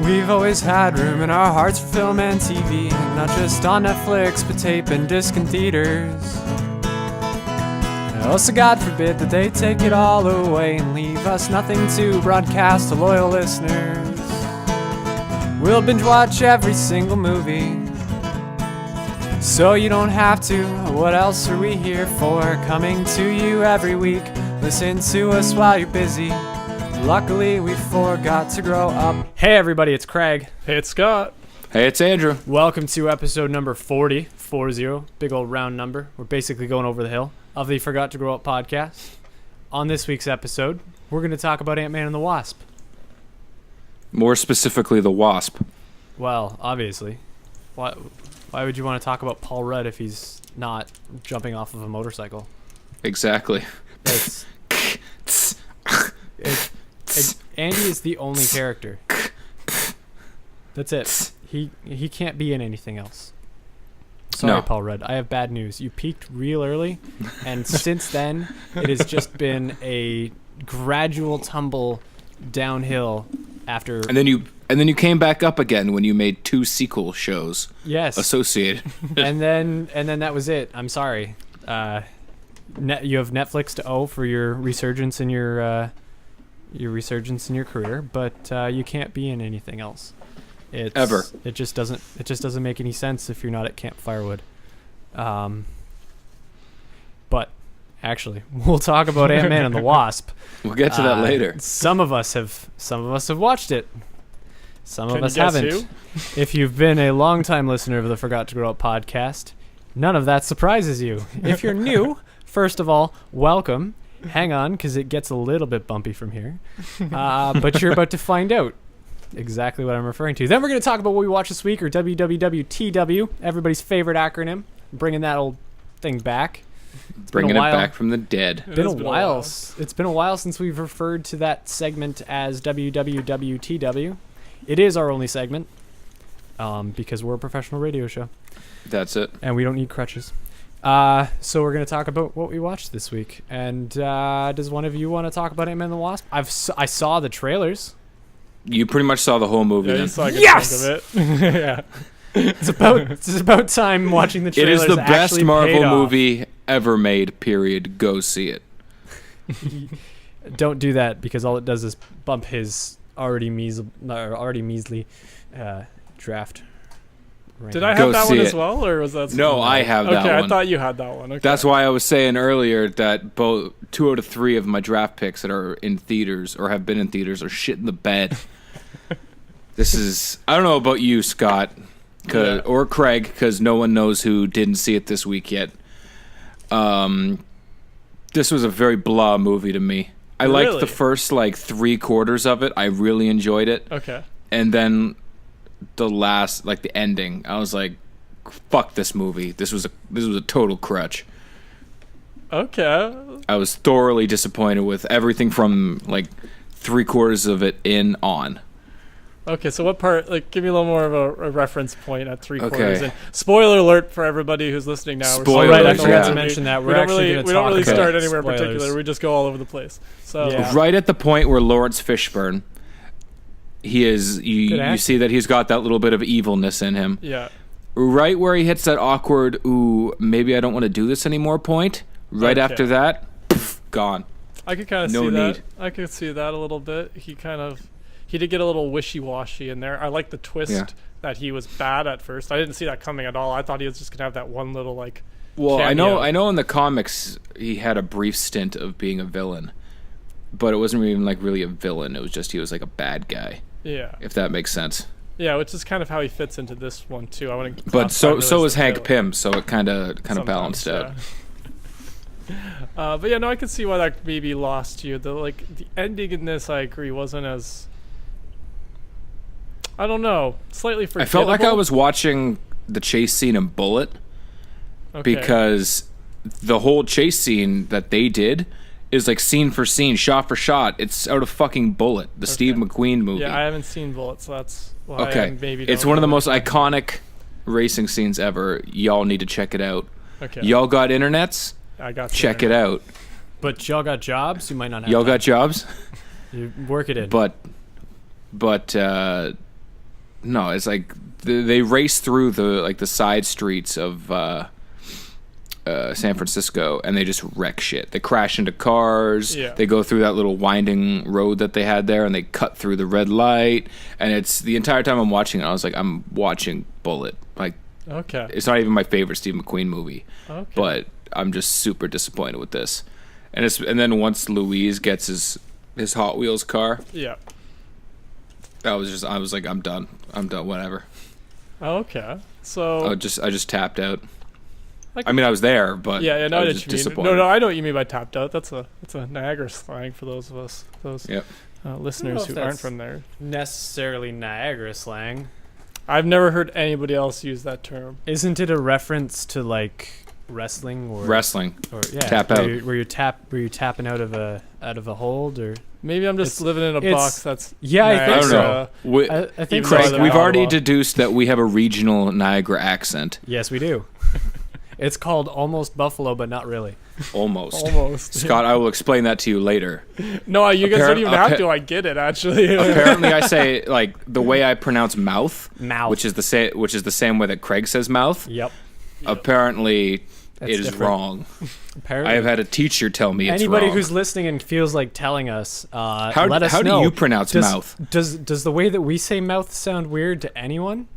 We've always had room in our hearts for film and TV, not just on Netflix, but tape and disc and theaters. Also, God forbid that they take it all away and leave us nothing to broadcast to loyal listeners. We'll binge watch every single movie, so you don't have to. What else are we here for? Coming to you every week. Listen to us while you're busy. Luckily, we forgot to grow up. Hey, everybody, it's Craig. Hey, it's Scott. Hey, it's Andrew. Welcome to episode number 40, 40, big old round number. We're basically going over the hill of the Forgot to Grow Up podcast. On this week's episode, we're going to talk about Ant-Man and the Wasp. More specifically, the Wasp. Well, obviously. Why would you want to talk about Paul Rudd if he's not jumping off of a motorcycle? Exactly. Andy is the only character. That's it. He can't be in anything else. Sorry, No. Paul Rudd. I have bad news. You peaked real early, and since then, it has just been a gradual tumble downhill after. And then you came back up again when you made 2 sequel shows. Yes. Associated. and then that was it. I'm sorry. You have Netflix to owe for your resurgence in your career, but you can't be in anything else. Ever. It just doesn't make any sense if you're not at Camp Firewood. But actually, we'll talk about Ant-Man and the Wasp. We'll get to that later. Some of us have watched it. Some of us haven't. Who? If you've been a longtime listener of the Forgot to Grow Up podcast, none of that surprises you. If you're new, first of all, welcome. Hang on, because it gets a little bit bumpy from here. But you're about to find out exactly what I'm referring to. Then we're going to talk about what we watched this week, or WWWTW, everybody's favorite acronym. Bringing that old thing back. Bringing it back from the dead. It's been a while. It's been a while since we've referred to that segment as WWWTW. It is our only segment, because we're a professional radio show. That's it. And we don't need crutches. So we're going to talk about what we watched this week. And does one of you want to talk about Ant-Man and the Wasp? I saw the trailers. You pretty much saw the whole movie. Yeah, then. you saw a good Yes! chunk of it. Yeah. It's about time watching the It trailers. is the best actually Marvel paid off. movie ever made, period. Go see it. Don't do that, because all it does is bump his already measly draft. Ranking. Did I Go have that see one it. as well, or was that? No, I have that Okay, one. I thought you had that one. Okay. That's why I was saying earlier that both 2 out of 3 of my draft picks that are in theaters or have been in theaters are shit in the bed. This is, I don't know about you, Scott, or Craig, because no one knows who didn't see it this week yet. This was a very blah movie to me. I liked the first 3/4 of it. I really enjoyed it. Okay. And then the last, the ending, I was like, fuck this movie. This was a total crutch. Okay. I was thoroughly disappointed with everything from 3/4 of it in on. Okay, so what part? Give me a little more of a reference point at 3/4. Okay. And spoiler alert for everybody who's listening now. We're Spoilers, Right, I forgot yeah. to mention that. We don't really talk start about anywhere in spoilers. particular. We just go all over the place. So Yeah. Right at the point where Lawrence Fishburne, you see that he's got that little bit of evilness in him. yeah. Right where he hits that awkward, ooh, maybe I don't want to do this anymore point. Right Okay. after that, gone. I could kind of No see that. need. I could see that a little bit. He did get a little wishy-washy in there. I like the twist that he was bad at first. I didn't see that coming at all. I thought he was just gonna have that one little Well, cameo. I know in the comics he had a brief stint of being a villain, but it wasn't even really a villain. It was just he was a bad guy. Yeah. If that makes sense. Yeah, which is kind of how he fits into this one too. I wouldn't. But classify him so really is as a Hank villain. Pym, so it kind of Sometimes, balanced out. But yeah, no, I can see why that maybe lost you. The ending in this, I agree, wasn't as. I don't know, slightly forgettable. I felt like I was watching the chase scene in Bullit because the whole chase scene that they did is scene for scene, shot for shot. It's out of fucking Bullit, the Steve McQueen movie. Yeah, I haven't seen Bullet, so that's why I maybe. It's don't one of the know. most iconic racing scenes ever. Y'all need to check it out. Okay. Y'all got internets? I got Check it out. But y'all got jobs. You might not have. Y'all time. got jobs? You work it in. But No, it's like they race through the side streets of San Francisco, and they just wreck shit. They crash into cars. Yeah. They go through that little winding road that they had there, and they cut through the red light. And it's the entire time I'm watching it, I was like, I'm watching Bullit. Like, Okay. it's not even my favorite Steve McQueen movie, Okay. but I'm just super disappointed with this. And then once Louise gets his Hot Wheels car, Yeah. I was like, I'm done, whatever. Okay. So I just tapped out. Like- I mean, I was there, but yeah, no, I I was know just what you mean. disappointed. No, I know what you mean by tapped out. That's a Niagara slang for those of us, Yep. listeners if who aren't that's- from there. Necessarily Niagara slang. I've never heard anybody else use that term. Isn't it a reference to like wrestling or Wrestling. or yeah, Tap where out. Where you're tapping out of a hold or Maybe I'm just It's- living in a it's- box that's yeah, I think I don't so. know. We, I think Even so. though Craig, they're we've already Ottawa. deduced that we have a regional Niagara accent. Yes, we do. It's called almost Buffalo, but not really. Almost. almost. Scott, I will explain that to you later. No, you guys Appar- don't even have appa- to. I get it, actually. Apparently, I say like the way I pronounce mouth, Mouth. which is the same way that Craig says mouth. Yep. Apparently, That's it is different. wrong. Apparently. I have had a teacher tell me it's Anybody wrong. who's listening and feels like telling us, how let us how know. do you pronounce does, mouth? Does the way that we say mouth sound weird to anyone?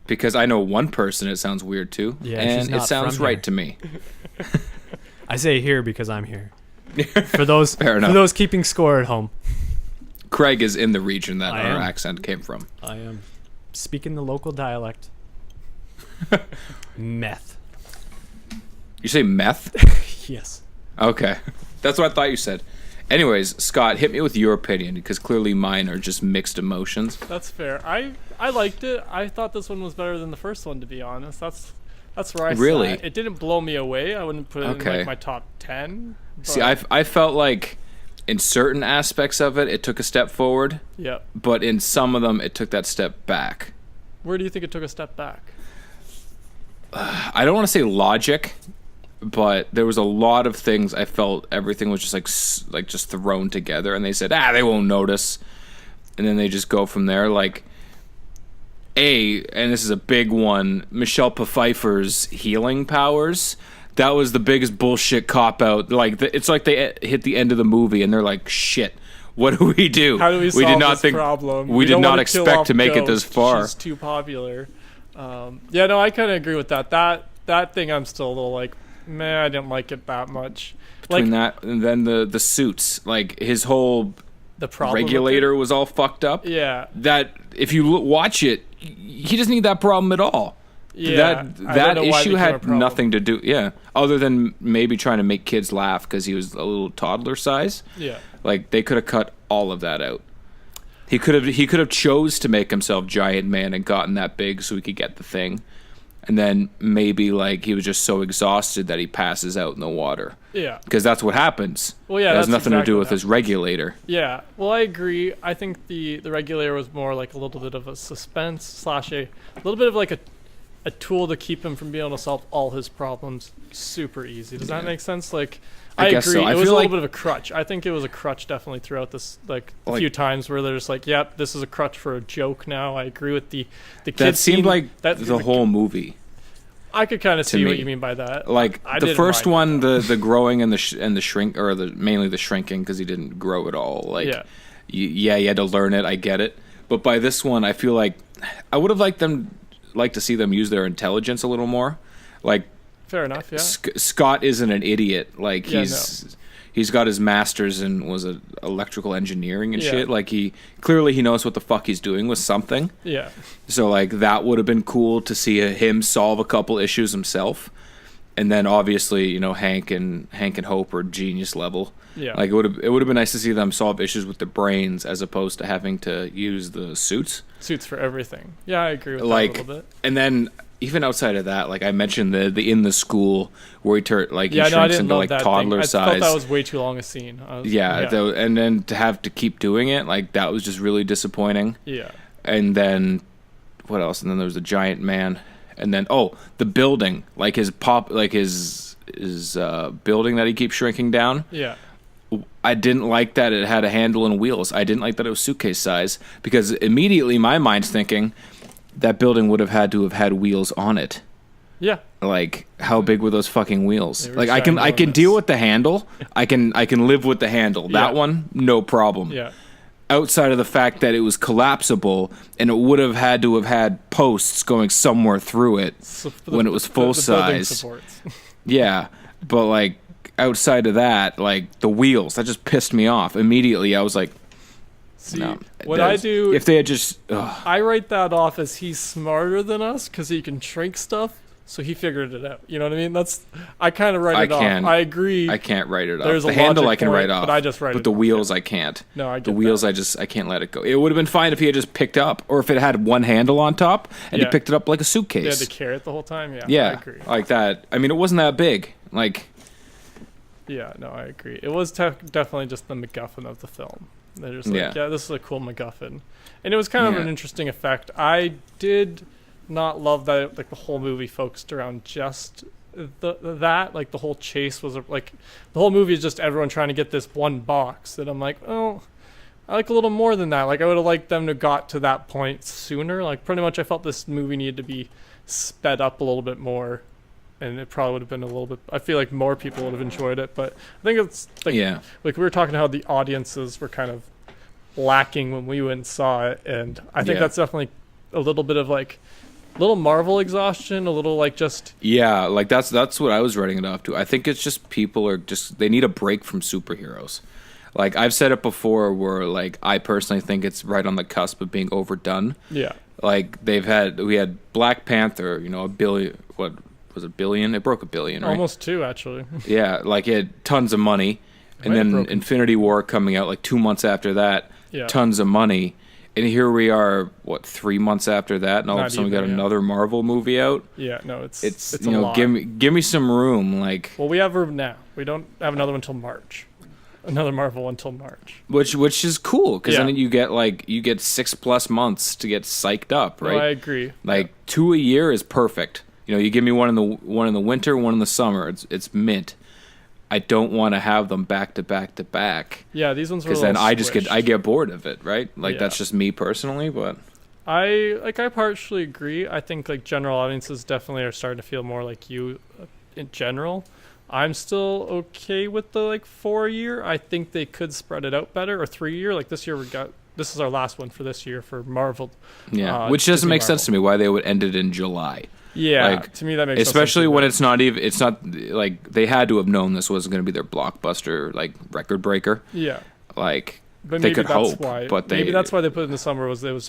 Because I know one person it sounds weird to, Yeah, she's and it not sounds from right here. to me. I say here because I'm here. For those Fair enough. for those keeping score at home, Craig is in the region that I our am. accent came from. I am speaking the local dialect. Meth. You say meth? Yes. Okay. That's what I thought you said. Anyways, Scott, hit me with your opinion, because clearly mine are just mixed emotions. That's fair. I liked it. I thought this one was better than the first one, to be honest. That's where I Really? sat. It didn't blow me away. I wouldn't put it in Okay. like my top 10. See, I felt like in certain aspects of it, it took a step forward, Yeah. but in some of them, it took that step back. Where do you think it took a step back? I don't want to say logic, but there was a lot of things I felt everything was just like just thrown together, and they said, they won't notice, and then they just go from there. Like, and this is a big one, Michelle Pfeiffer's healing powers. That was the biggest bullshit cop out. Like, it's like they hit the end of the movie, and they're like, shit. What do we do? How do we solve did not this think, problem? We did don't not wanna kill expect off to make it this Ghost. far. She's too popular. Yeah, no, I kind of agree with that. That thing, I'm still a little like, man, I didn't like it that much. Between Like that and then the suits, like his whole the problem with regulator was all fucked up. it. Yeah, That if you watch it, he doesn't need that problem at all. yeah. I That don't know why it issue became a had problem. nothing to do, other than maybe trying to make kids laugh because he was a little toddler size. Yeah, Like, they could have cut all of that out. He could have chose to make himself Giant Man and gotten that big so he could get the thing, and then maybe like he was just so exhausted that he passes out in the water, yeah. because that's what happens. Well, yeah, it has that's nothing to exactly do what with his regulator. Yeah, well, I agree. I think the regulator was more like a little bit of a suspense slash a little bit of like a tool to keep him from being able to solve all his problems super easy. Does that make sense? Like, I guess agree. so. I It was a feel little like- bit of a crutch. I think it was a crutch definitely throughout this, like Like- few times where they're just like, "Yep, this is a crutch for a joke." Now, I agree with the kid That seemed scene. like That- the whole movie. I could kind of see me. what you mean by that. Like I the didn't first mind one, the growing and the shrink, or mainly the shrinking, because he didn't grow at all. Like, Yeah. you had to learn it. I get it, but by this one, I feel like I would have liked to see them use their intelligence a little more. Like, Fair enough. Yeah. Scott isn't an idiot. Like, Yeah, he's got his master's in electrical engineering and Yeah. shit. Like, he knows what the fuck he's doing with something. Yeah. So like that would have been cool to see him solve a couple issues himself, and then obviously Hank and Hope are genius level. Yeah. Like it would have been nice to see them solve issues with their brains as opposed to having to use the suits. Suits for everything. Yeah, I agree with that a Like, little bit. and then even outside of that, like I mentioned the in the school where he he Yeah, no, I shrinks didn't into love like that toddler thing. I size. thought that was way too long a scene. And then to have to keep doing it, like that was just really disappointing. Yeah. And then what else? And then there was the Giant Man, and then the building, like his building that he keeps shrinking down. Yeah. I didn't like that it had a handle and wheels. I didn't like that it was suitcase size, because immediately my mind's thinking, that building would have had wheels on it. Yeah. Like, how big were those fucking wheels? They were Like, I can ginormous. deal with the handle. I can live with the handle. That Yeah. one, no problem. Yeah. Outside of the fact that it was collapsible and it would have had posts going somewhere through it So when it was full the building size. supports. Yeah, but like outside of that, like the wheels, that just pissed me off immediately. I was like, See, no. what I do, if they had just, I write that off as he's smarter than us because he can shrink stuff, so he figured it out. You know what I mean? I kind of write it off. I agree. I can't write it off. There's The a handle logic I can point, write off, but I just write but it the off, wheels I can't. No, I get the wheels that. I can't let it go. It would have been fine if he had just picked up, or if it had one handle on top and he Yeah. picked it up like a They had suitcase. to carry it the whole time. Yeah, Yeah, I agree. like that. I mean, it wasn't that big. Like, Yeah, no, I agree. It was definitely just the MacGuffin of the film. They're just like, yeah, this is a cool MacGuffin, and it was kind of Yeah. an interesting effect. I did not love that like the whole movie focused around just that. Like the whole chase was like the whole movie is just everyone trying to get this one box. And I'm like, oh, I like a little more than that. Like I would have liked them to got to that point sooner. Like pretty much, I felt this movie needed to be sped up a little bit more. And it probably would have been a little bit. I feel like more people would have enjoyed it, but I think it's like like we were talking how the audiences were kind of lacking when we went and saw it, and I think that's definitely a little bit of like a little Marvel exhaustion, a little like just like that's what I was writing it off to. I think it's just people are just they need a break from superheroes. Like I've said it before, where like I personally think it's right on the cusp of being overdone. Yeah, like we had Black Panther, you know, $1 billion. What was it, $1 billion? It broke $1 billion, right? almost 2 actually. Yeah, like it had tons of money, and then Infinity War coming out like 2 months after that, tons of money, and here we are, 3 months after that, and all of a sudden we got another Marvel movie out. Yeah, no, it's you know, give me some room, like. Well, we have room now. We don't have another one until March. Another Marvel until March. Which is cool because then you get 6+ months to get psyched up, right? No, I agree. Like 2 a year is perfect. You know, you give me one in the winter, one in the summer. It's mint. I don't want to have them back to back to back. Yeah, these ones were because then I get bored of it, right? Like that's just me personally, but I partially agree. I think like general audiences definitely are starting to feel more like you in general. I'm still okay with the 4 year. I think they could spread it out better, or 3 year. Like this year this is our last one for this year for Marvel. Yeah, which doesn't make sense to me why they would end it in July. Yeah, to me that makes especially no sense when it's not like they had to have known this wasn't going to be their blockbuster record breaker. Yeah, like but they maybe could that's hope, why. But maybe that's why they put it in the summer. That was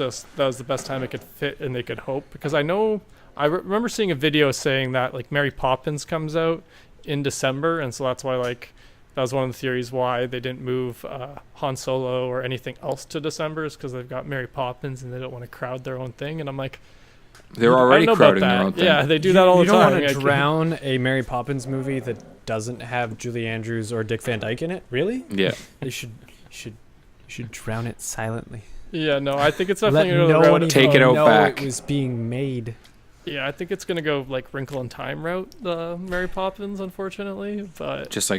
the best time it could fit, and they could hope because I remember seeing a video saying that Mary Poppins comes out in December, and so that's why that was one of the theories why they didn't move Han Solo or anything else to December is because they've got Mary Poppins and they don't want to crowd their own thing. And I'm like, they're already crowding their own thing. Yeah, they do that all the time. You don't want to drown a Mary Poppins movie that doesn't have Julie Andrews or Dick Van Dyke in it? Really? Yeah. You should drown it silently. Yeah, no, I think it's definitely Let no one take it out back. It was being made. Yeah, I think it's gonna go Wrinkle in Time route, the Mary Poppins, unfortunately. But just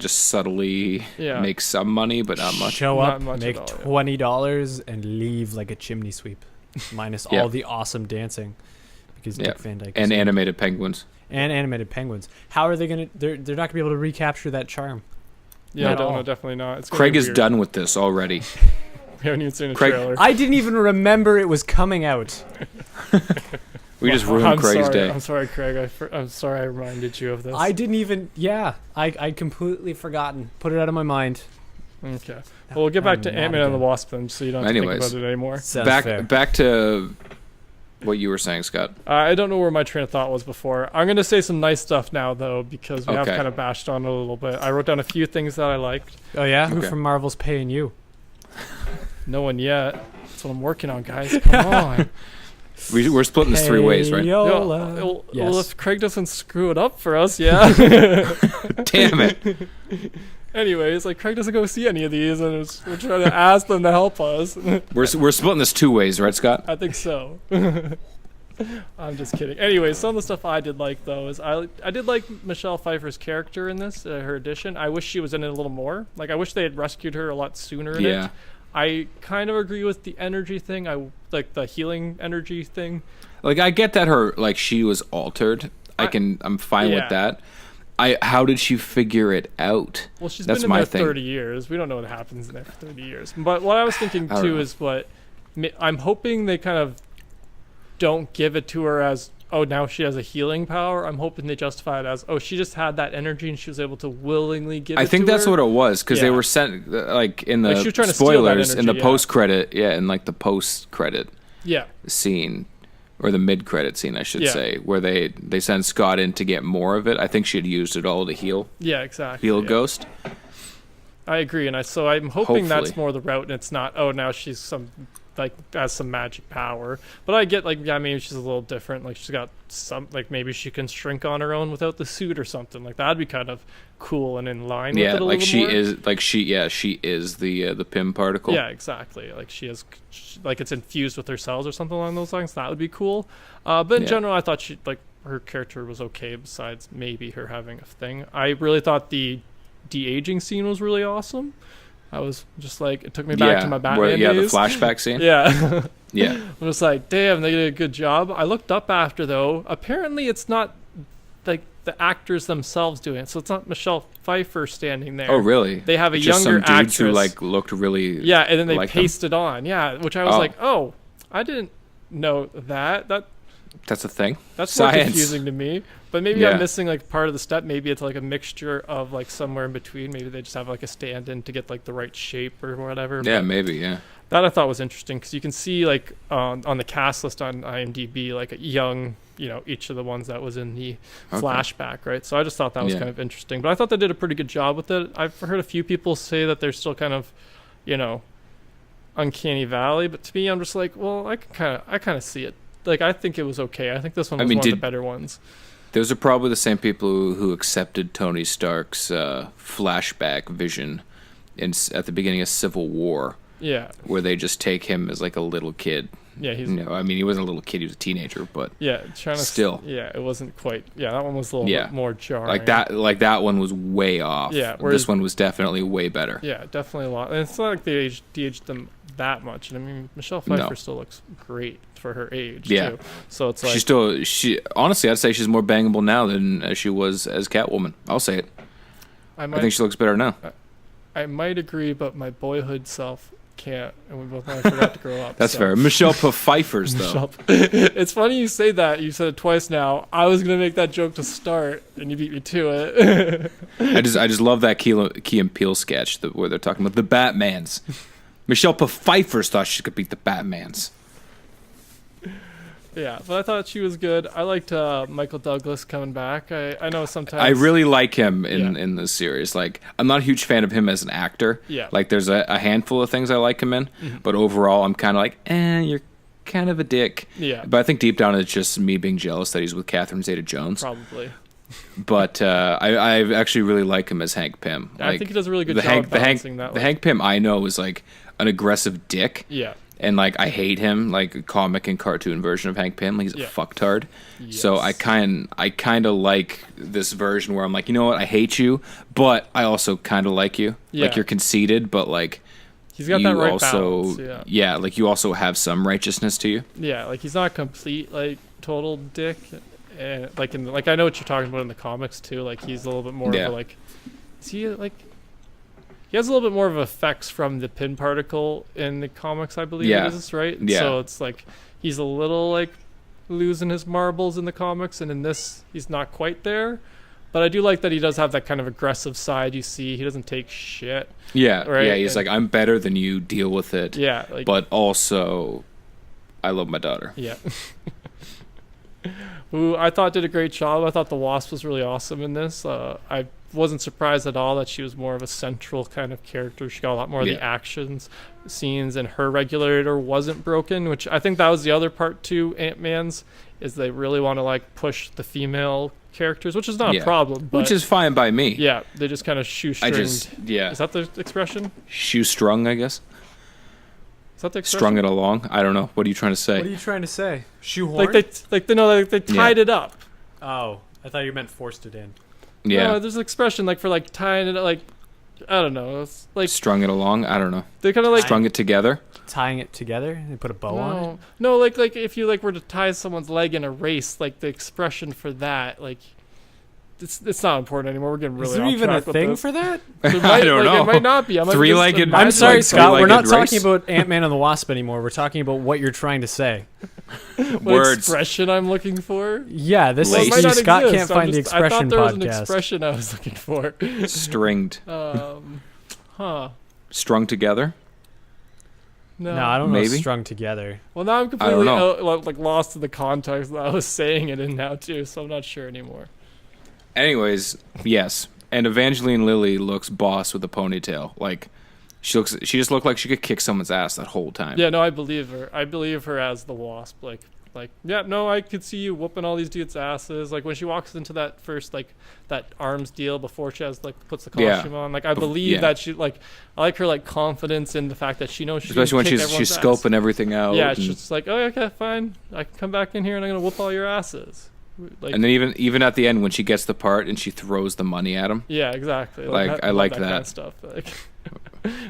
subtly make some money, but not much. Show up, not much make $20, and leave like a chimney sweep, minus all the awesome dancing, because Dick Van Dyke and animated penguins. And animated penguins. How are they gonna? They're not gonna be able to recapture that charm. Yeah, I don't know. Definitely not. It's Craig is done with this already. We haven't even seen a trailer. I didn't even remember it was coming out. We just ruined Craig's day. I'm sorry, Craig. I'm sorry I reminded you of this. I didn't even. Yeah, I completely forgotten. Put it out of my mind. Okay. Well, we'll get back to Ant-Man and the Wasp then, so you don't have to think about it anymore. Back to what you were saying, Scott. I don't know where my train of thought was before. I'm going to say some nice stuff now, though, because we have kind of bashed on it a little bit. I wrote down a few things that I liked. Oh, yeah? Who from Marvel's paying you? No one yet. That's what I'm working on, guys. Come on. We're splitting this 3 ways, right? Well, if Craig doesn't screw it up for us, yeah. Damn it. Anyways, Craig doesn't go see any of these, and we're trying to ask them to help us. We're splitting this 2 ways, right, Scott? I think so. I'm just kidding. Anyways, some of the stuff I did like, though, is I did like Michelle Pfeiffer's character in this, her addition. I wish she was in it a little more. I wish they had rescued her a lot sooner in it. I kind of agree with the energy thing. I like the healing energy thing. Like, I get that she was altered. I'm fine with that. How did she figure it out? Well, she's That's been in my there 30 years. We don't know what happens in there for 30 years. But what I was thinking too is I'm hoping they kind of don't give it to her as, oh, now she has a healing power. I'm hoping they justify it as, oh, she just had that energy and she was able to willingly give it to her. I think that's what it was, because they were sent, like, in the she was trying to steal that spoilers, energy, in the post-credit, in, like, the post-credit scene, or the mid-credit scene, I should say, where they send Scott in to get more of it. I think she had used it all to heal. Yeah, exactly. Heal Ghost. I agree, and so I'm hoping that's more the route, and it's not, oh, now she's has some magic power. But I get, maybe she's a little different. Like, she's got some, maybe she can shrink on her own without the suit or something. Like, that'd be kind of cool and in line with it a little more. She is the Pym particle. Yeah, exactly. Like, it's infused with her cells or something along those lines. That would be cool. But in general, I thought her character was okay, besides maybe her having a thing. I really thought the de-aging scene was really awesome. I was just it took me back to my Batman days. The flashback scene. Yeah. Yeah. I was like, damn, they did a good job. I looked up after, though. Apparently, it's not the actors themselves doing it. So it's not Michelle Pfeiffer standing there. Oh, really? They have a just younger some dudes actress who looked really. Yeah, and then they pasted on. Yeah, which I was like, oh, I didn't know that. That's a thing. That's Science. More confusing to me. But maybe I'm missing part of the step. Maybe it's a mixture of somewhere in between. Maybe they just have a stand-in to get the right shape or whatever. Yeah, but maybe. Yeah. That I thought was interesting, because you can see on the cast list on IMDb a young, each of the ones that was in the flashback, right? So I just thought that was kind of interesting. But I thought they did a pretty good job with it. I've heard a few people say that they're still kind of, uncanny valley. But to me, I'm just well, I kind of see it. I think it was okay. I think this one was one of the better ones. Those are probably the same people who accepted Tony Stark's flashback vision at the beginning of Civil War. Yeah. Where they just take him as a little kid. Yeah, he's. He wasn't a little kid; he was a teenager, but still. Yeah, it wasn't quite. Yeah, that one was a little bit more jarring. That one was way off. Yeah, this one was definitely way better. Yeah, definitely a lot. And it's not like they de-aged them that much. And Michelle Pfeiffer still looks great for her age. Yeah. Too. So it's she honestly, I'd say she's more bangable now than she was as Catwoman. I'll say it. I think she looks better now. I might agree, but my boyhood self can't, and we both forgot to grow up. That's fair. Michelle Pfeiffer's though. It's funny you say that. You said it twice now. I was gonna make that joke to start, and you beat me to it. I just love that Key and Peele sketch where they're talking about the Batmans. Michelle Pfeiffer thought she could beat the Batmans. Yeah, but I thought she was good. I liked Michael Douglas coming back. I know sometimes I really like him in this series. I'm not a huge fan of him as an actor. Yeah. There's a handful of things I like him in, but overall I'm kind of you're kind of a dick. Yeah. But I think deep down it's just me being jealous that he's with Catherine Zeta-Jones. Probably. But I actually really like him as Hank Pym. I think he does a really good job balancing that. The Hank Pym I know is an aggressive dick. Yeah. And I hate him, comic and cartoon version of Hank Pym. He's a fucktard. Yes. So I kind of like this version where I'm you know what, I hate you, but I also kind of like you. Yeah. You're conceited, but he's got that right balance. Yeah, you also have some righteousness to you. Yeah, he's not a complete total dick. And I know what you're talking about in the comics too. He's a little bit more of a is he he has a little bit more of effects from the Pym particle in the comics, I believe it is, right? Yeah. So it's he's a little losing his marbles in the comics, and in this he's not quite there. But I do like that he does have that kind of aggressive side. You see, he doesn't take shit. Yeah, right? Yeah. He's I'm better than you. Deal with it. Yeah. But also, I love my daughter. Yeah. Who I thought did a great job. I thought the Wasp was really awesome in this. I wasn't surprised at all that she was more of a central kind of character. She got a lot more of the actions scenes, and her regulator wasn't broken, which I think that was the other part to Ant-Man's, is they really want to push the female characters, which is not a problem. But, which is fine by me. Yeah, they just kind of shoestringed. Is that the expression? Shoestrung, I guess. Is that the expression? Strung it along. I don't know. What are you trying to say? What are you trying to say? Shoehorn? They tied it up. Oh, I thought you meant forced it in. Yeah. No, there's an expression for tying it up, I don't know. It's like Strung it along. I don't know. they kind of like Strung it together. Tying it together, they put a bow on it. No, like if you like were to tie someone's leg in a race, like the expression for that, like it's not important anymore. We're getting really Is there off even a track with thing this. for that? There I don't know. It might not be. I might just Three-legged- imagine- I'm sorry, like Scott. We're not three-legged talking race? about Ant-Man and the Wasp anymore. We're talking about what you're trying to say. what Words. expression I'm looking for. Yeah, this Well, it is might the not Scott exist. Can't I'm Find the just- I thought Expression there was an podcast. expression I was looking for. Stringed. Huh. Strung together. No, I don't know. Maybe. Strung together. Well, now I'm I completely don't know. like lost in the context that I was saying it in now too, so I'm not sure anymore. Anyways, yes. And Evangeline Lilly looks boss with a ponytail. Like she just looked like she could kick someone's ass that whole time. Yeah, no, I believe her. I believe her as the Wasp. Like, yeah, no, I could see you whooping all these dudes' asses. Like when she walks into that first that arms deal before she has puts the Yeah. costume on. Like I believe Yeah. that she I like her confidence in the fact that she knows she Especially when can kick she's everyone's ass. scoping everything out. Yeah, and, she's just like, oh, okay, fine. I can come back in here and I'm gonna whoop all your asses. Like, and then even at the end when she gets the part and she throws the money at him. yeah, exactly. Like, I love like kind of that. stuff.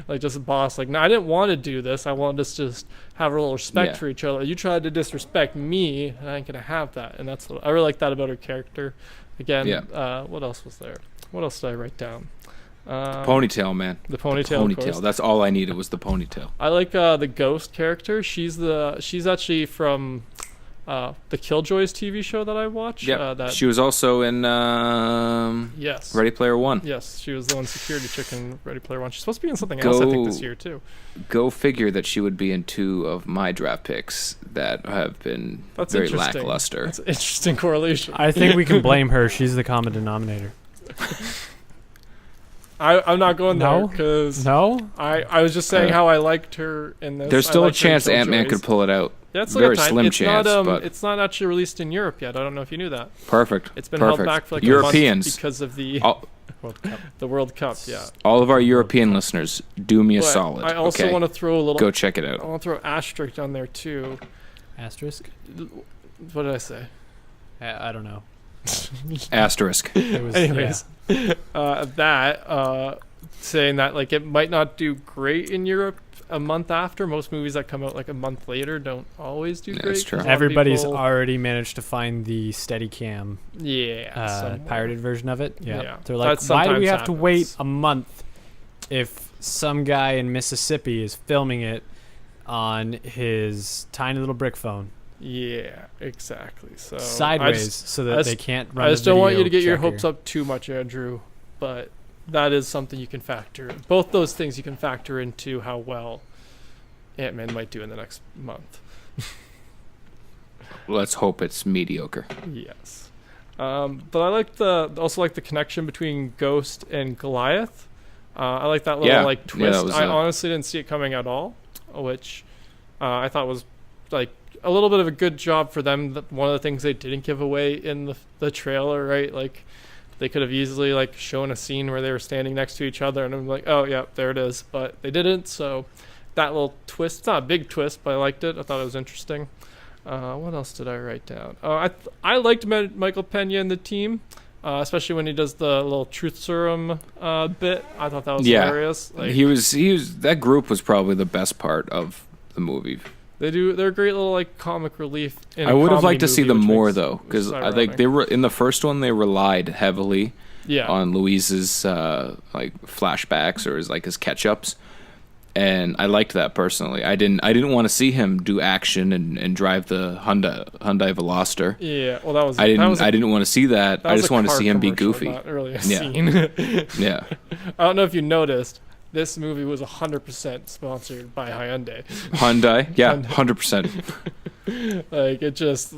Like just a boss. Like, no, I didn't want to do this. I wanted us to just have a little respect Yeah. for each other. You tried to disrespect me, and I ain't gonna have that. And that's what I really like that about her character. Again, Yeah. what else was there? What else did I write down? Ponytail, man. The ponytail. Of course. Ponytail. That's all I needed was the ponytail. I like the ghost character. She's actually from the Killjoys TV show that I watch. Yeah. She was also in Yes. Ready Player One. Yes, she was the one security chick in Ready Player One. She's supposed to be in something else, I think, this year too. Go figure that she would be in 2 of my draft picks that have been That's very interesting. lackluster. That's an interesting correlation. I think we can blame her. She's the common denominator. I'm not going there No? because No? I was just saying how I liked her in this. There's I still a liked her in chance Ant-Man Killjoys. could pull it out. Yeah, it's Very like a time. slim it's chance, not, but it's not actually released in Europe yet. I don't know if you knew that. perfect. It's been Perfect. held back for Europeans. a month because of the World Cup. World Cup. Yeah. All of our European listeners, do me a But solid. I also okay? want to throw a little. Go check it I out. want to throw asterisk on there too. Asterisk? What did I say? I don't know. Asterisk. It was, Anyways, saying that it might not do great in Europe a month after. Most movies that come out a month later don't always do Yeah, great. that's true. 'cause a lot of Everybody's people- already managed to find the Steadicam somewhere. pirated version of it. Yeah. Yeah, They're like, that why do we sometimes have to wait happens. a month if some guy in Mississippi is filming it on his tiny little brick phone Yeah, exactly. So sideways so I that just- they can't run I just don't want you video to get your checker. hopes up too much, Andrew. But that is something you can factor. Both those things you can factor into how well Ant-Man might do in the next month. Let's hope it's mediocre. Yes. But I also like the connection between Ghost and Goliath. I like that little Yeah. twist. Yeah, that was I a- honestly didn't see it coming at all, which I thought was a little bit of a good job for them. That one of the things they didn't give away in the trailer, right? They could have easily shown a scene where they were standing next to each other, and I'm like, oh yeah, there it is. But they didn't. So that little twist, it's not a big twist, but I liked it. I thought it was interesting. What else did I write down? I liked Michael Pena and the team, especially when he does the little truth serum bit. I thought that was hilarious. He was that group was probably the best part of the movie. They're a great little comic relief. In I a would have comedy liked to see movie, them which more makes- though, which because is I ironic. they were in the first one. They relied heavily yeah. on Louise's flashbacks or his catch-ups, and I liked that personally. I didn't want to see him do action and drive the Hyundai Veloster. Yeah, well, that was. I that was a- didn't want to see that. that I was just a wanted to car see him be commercial, goofy. Not really a Yeah. scene. Yeah, I don't know if you noticed. This movie was 100% sponsored by Hyundai. Hyundai. Yeah, 100%.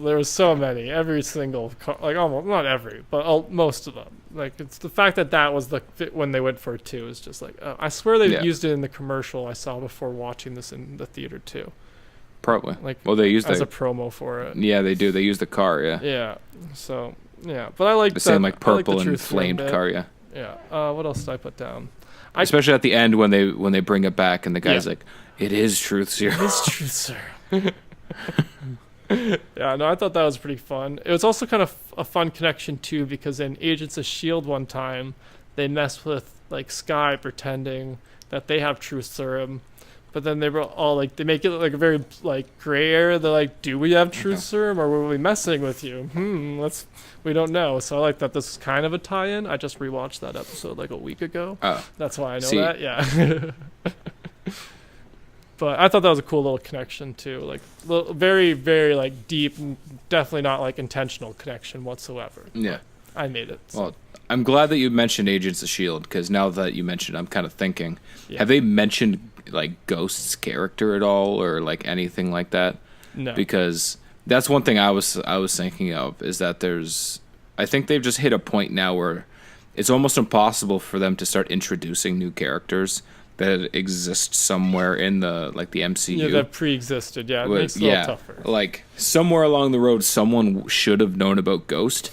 There was so many. Every single car, almost not every, but most of them. It's the fact that was the fit when they went for it too. Is just I swear they Yeah. used it in the commercial I saw before watching this in the theater too. Probably. Well, they used as the a promo for it. Yeah, they do. They use the car. Yeah, Yeah. So yeah, but I like the same I like purple the and truth serum flamed bit. car. Yeah. Yeah. What else did I put down? Especially at the end when they bring it back and the guy's Yeah. like, "It is truth serum." It's truth serum. Yeah, no, I thought that was pretty fun. It was also kind of a fun connection too, because in Agents of S.H.I.E.L.D. one time, they messed with like Sky pretending that they have truth serum, but then they were all like, they make it like a very like gray area. They're like, do we have truth serum or were we messing with you? We don't know. So I like that this is kind of a tie-in. I just rewatched that episode like a week ago. That's why I know that. Yeah. But I thought that was a cool little connection too. Like very, very like deep, definitely not like intentional connection whatsoever. Yeah. But I made it. So. Well, I'm glad that you mentioned Agents of S.H.I.E.L.D. because now that you mentioned, I'm kind of thinking, Yeah. have they mentioned like Ghost's character at all or like anything like that? No. Because that's one thing I was thinking of is that I think they've just hit a point now where it's almost impossible for them to start introducing new characters that exist somewhere in the MCU. Yeah, that pre-existed. Yeah, it makes it a little tougher. Like somewhere along the road, someone should have known about Ghost,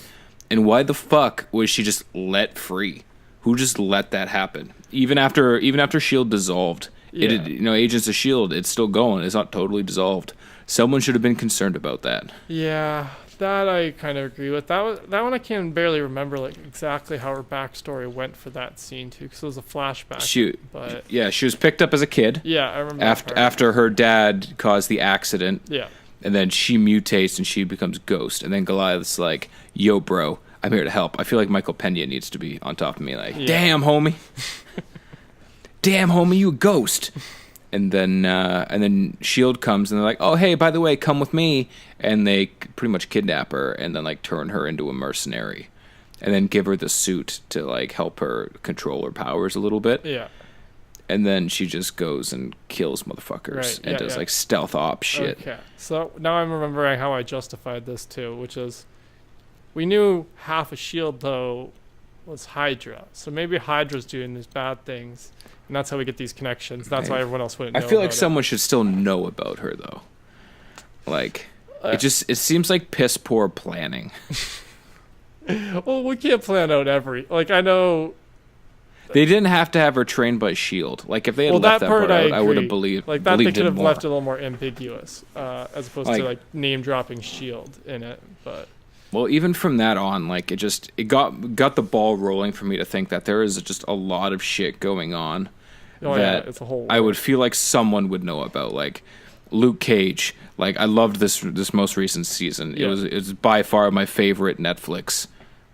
and why the fuck was she just let free? Who just let that happen? Even after Shield dissolved, Agents of Shield, it's still going. It's not totally dissolved. Someone should have been concerned about that. Yeah, that I kind of agree with. That one I can barely remember like exactly how her backstory went for that scene too, because it was a flashback. She was picked up as a kid. Yeah, I remember. After her dad caused the accident. Yeah. And then she mutates and she becomes Ghost. And then Goliath's like, "Yo, bro, I'm here to help." I feel like Michael Pena needs to be on top of me, like, "Damn, homie, damn, homie, you a ghost." And then Shield comes and they're like, "Oh, hey, by the way, come with me." And they pretty much kidnap her and then like turn her into a mercenary, and then give her the suit to like help her control her powers a little bit. Yeah. And then she just goes and kills motherfuckers and does like stealth op shit. Okay, so now I'm remembering how I justified this too, which is we knew half of S.H.I.E.L.D. though was Hydra, so maybe Hydra's doing these bad things, and that's how we get these connections. That's why everyone else wouldn't know. I feel like about someone should still know about her though. Like it seems like piss poor planning. Well, we can't plan out I know. They didn't have to have her trained by S.H.I.E.L.D. Like, if they had left that part out, I would have believed. Like, that they could have more. left it a little more ambiguous, as opposed to, like, name-dropping S.H.I.E.L.D. in it, but... Well, even from that on, like, it got the ball rolling for me to think that there is just a lot of shit going on that it's a whole... I would feel like someone would know about. Like, Luke Cage. Like, I loved this most recent season. Yeah. It was by far my favorite Netflix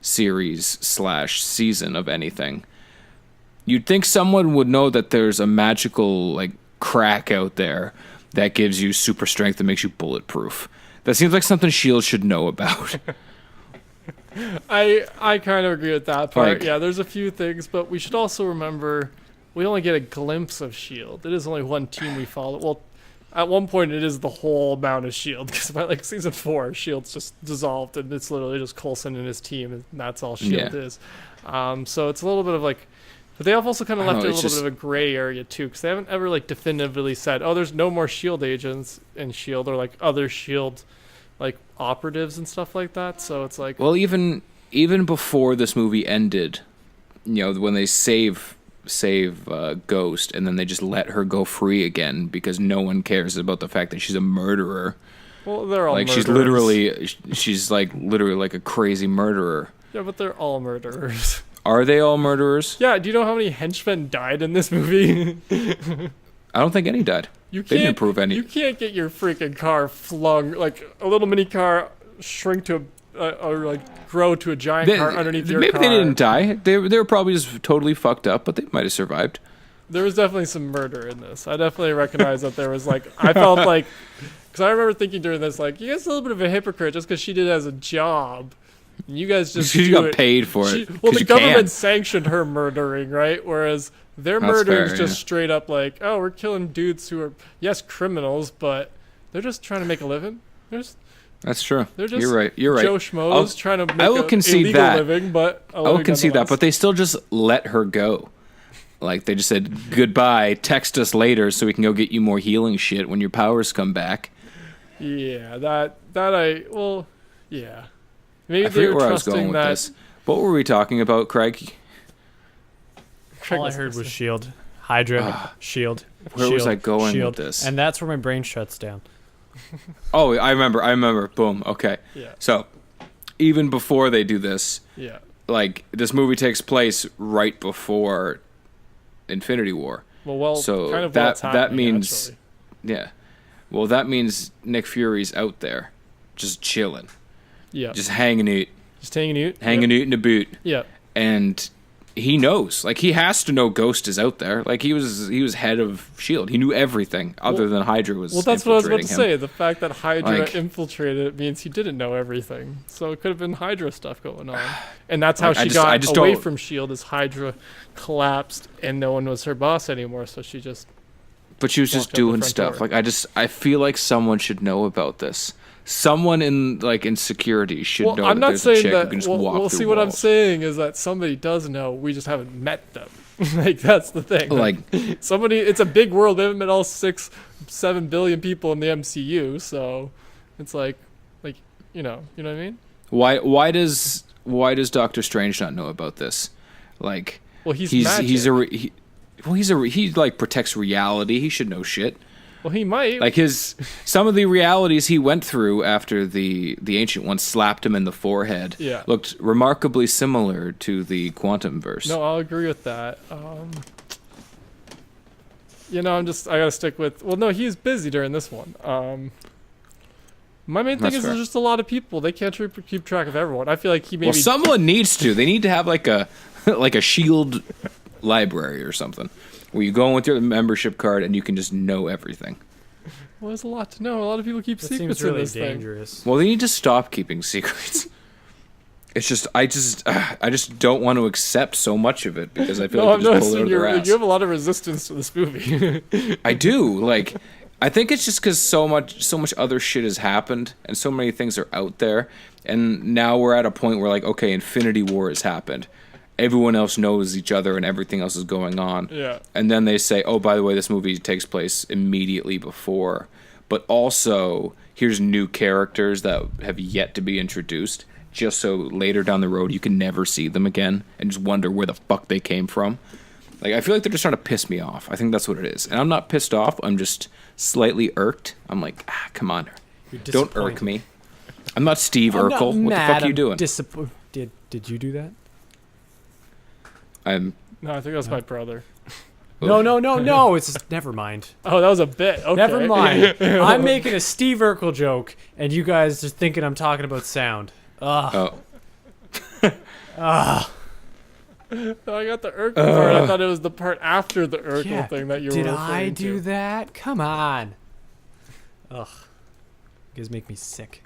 series/season of anything. You'd think someone would know that there's a magical like crack out there that gives you super strength that makes you bulletproof. That seems like something S.H.I.E.L.D. should know about. I kind of agree with that part. Like, yeah, there's a few things, but we should also remember we only get a glimpse of S.H.I.E.L.D. It is only one team we follow. Well, at one point it is the whole amount of S.H.I.E.L.D. because by like season 4, S.H.I.E.L.D's just dissolved and it's literally just Coulson and his team, and that's all S.H.I.E.L.D. is. So it's a little bit of like... But they have also kind of left it a little bit of a gray area too, because they haven't ever like definitively said, "Oh, there's no more S.H.I.E.L.D. agents in S.H.I.E.L.D." or like other S.H.I.E.L.D. like operatives and stuff like that. So it's like, well, even before this movie ended, when they save Ghost and then they just let her go free again because no one cares about the fact that she's a murderer. Well, they're all like murderers. she's literally like a crazy murderer. Yeah, but they're all murderers. Are they all murderers? Yeah, do you know how many henchmen died in this movie? I don't think any died. They didn't prove any. You can't get your freaking car flung, like a little mini car shrink to or like grow to a giant car underneath your car. Maybe they didn't die. They were probably just totally fucked up, but they might have survived. There was definitely some murder in this. I definitely recognize that there was like, I felt like, because I remember thinking during this, like, you guys are a little bit of a hypocrite just because she did it as a job. You guys just she got paid for it. Well, the government sanctioned her murdering, right? Whereas their murder is just straight up like, oh, we're killing dudes who are, yes, criminals, but they're just trying to make a living. That's true. They're just You're right. Joe Schmoes trying to make I will concede illegal that. living, but I will concede that, but they still just let her go. Like, they just said, goodbye, text us later so we can go get you more healing shit when your powers come back. Yeah, yeah. Maybe I forget where I was going with this. What were we talking about, Craig? All I heard was S.H.I.E.L.D. Hydra, S.H.I.E.L.D. Where was I going S.H.I.E.L.D. with this? And that's where my brain shuts down. Oh, I remember. Boom. Okay. Yeah. So, even before they do this, yeah, like, this movie takes place right before Infinity War. Well, so kind of that what's happening, means actually. yeah. Well, that means Nick Fury's out there, just chilling, Yeah. just hanging out Hanging in a boot, Yeah. and he knows, like he has to know Ghost is out there. Like he was head of Shield. He knew everything other than Hydra was. Well, that's what I was about to infiltrating him. say. The fact that Hydra Like- infiltrated it means he didn't know everything. So it could have been Hydra stuff going on. And that's how Like, I she just got away don't- from S.H.I.E.L.D. as Hydra collapsed and no one was her boss anymore. So she just... But she was just walked out the doing front stuff. door. Like I feel like someone should know about this. Someone in security should know I'm that not there's a saying chick that... who can just Well, walk we'll through see what I'm walls. saying is that somebody does know. We just haven't met them. Like, that's the thing. Like Somebody... It's a big world. They haven't met all 6-7 billion people in the MCU. So it's like, you know what I mean? why does Doctor Strange not know about this? Like Well, he's he like protects reality. He should know shit. Well, he might. Like some of the realities he went through after the Ancient One slapped him in the forehead Yeah. looked remarkably similar to the Quantum Verse. No, I'll agree with that. I gotta stick with. Well, no, he's busy during this one. My main thing That's is fair. there's just a lot of people. They can't keep track of everyone. I feel like he maybe. Well, someone needs to. They need to have like a Shield library or something, where you go in with your membership card and you can just know everything. Well, there's a lot to know. A lot of people keep That secrets seems really in this dangerous. Well, they need to stop keeping secrets. It's just I just don't want to accept so much of it because I feel thing. No, like I'm they just pull it out noticing of their ass. you have a lot of resistance to this movie. I do. Like, I think it's just because so much other shit has happened and so many things are out there, and now we're at a point where like, okay, Infinity War has happened. Everyone else knows each other and everything else is going on. Yeah. And then they say, oh, by the way, this movie takes place immediately before, but also here's new characters that have yet to be introduced, just so later down the road you can never see them again and just wonder where the fuck they came from. Like, I feel like they're just trying to piss me off. I think that's what it is. And I'm not pissed off. I'm just slightly irked. I'm like, come on. You're Don't irk disappointed. me. I'm not Steve I'm Urkel. not What the mad, fuck are you I'm doing? Did you do that? I'm... No, I think that's my brother. No. It's just, never mind. Oh, that was a bit. Okay. Never mind. I'm making a Steve Urkel joke, and you guys just thinking I'm talking about sound. Ugh. Oh. No, I got the Urkel part. I thought it was the part after the Urkel Yeah. thing that you were Did referring I to. do that? Come on. Ugh. You guys make me sick.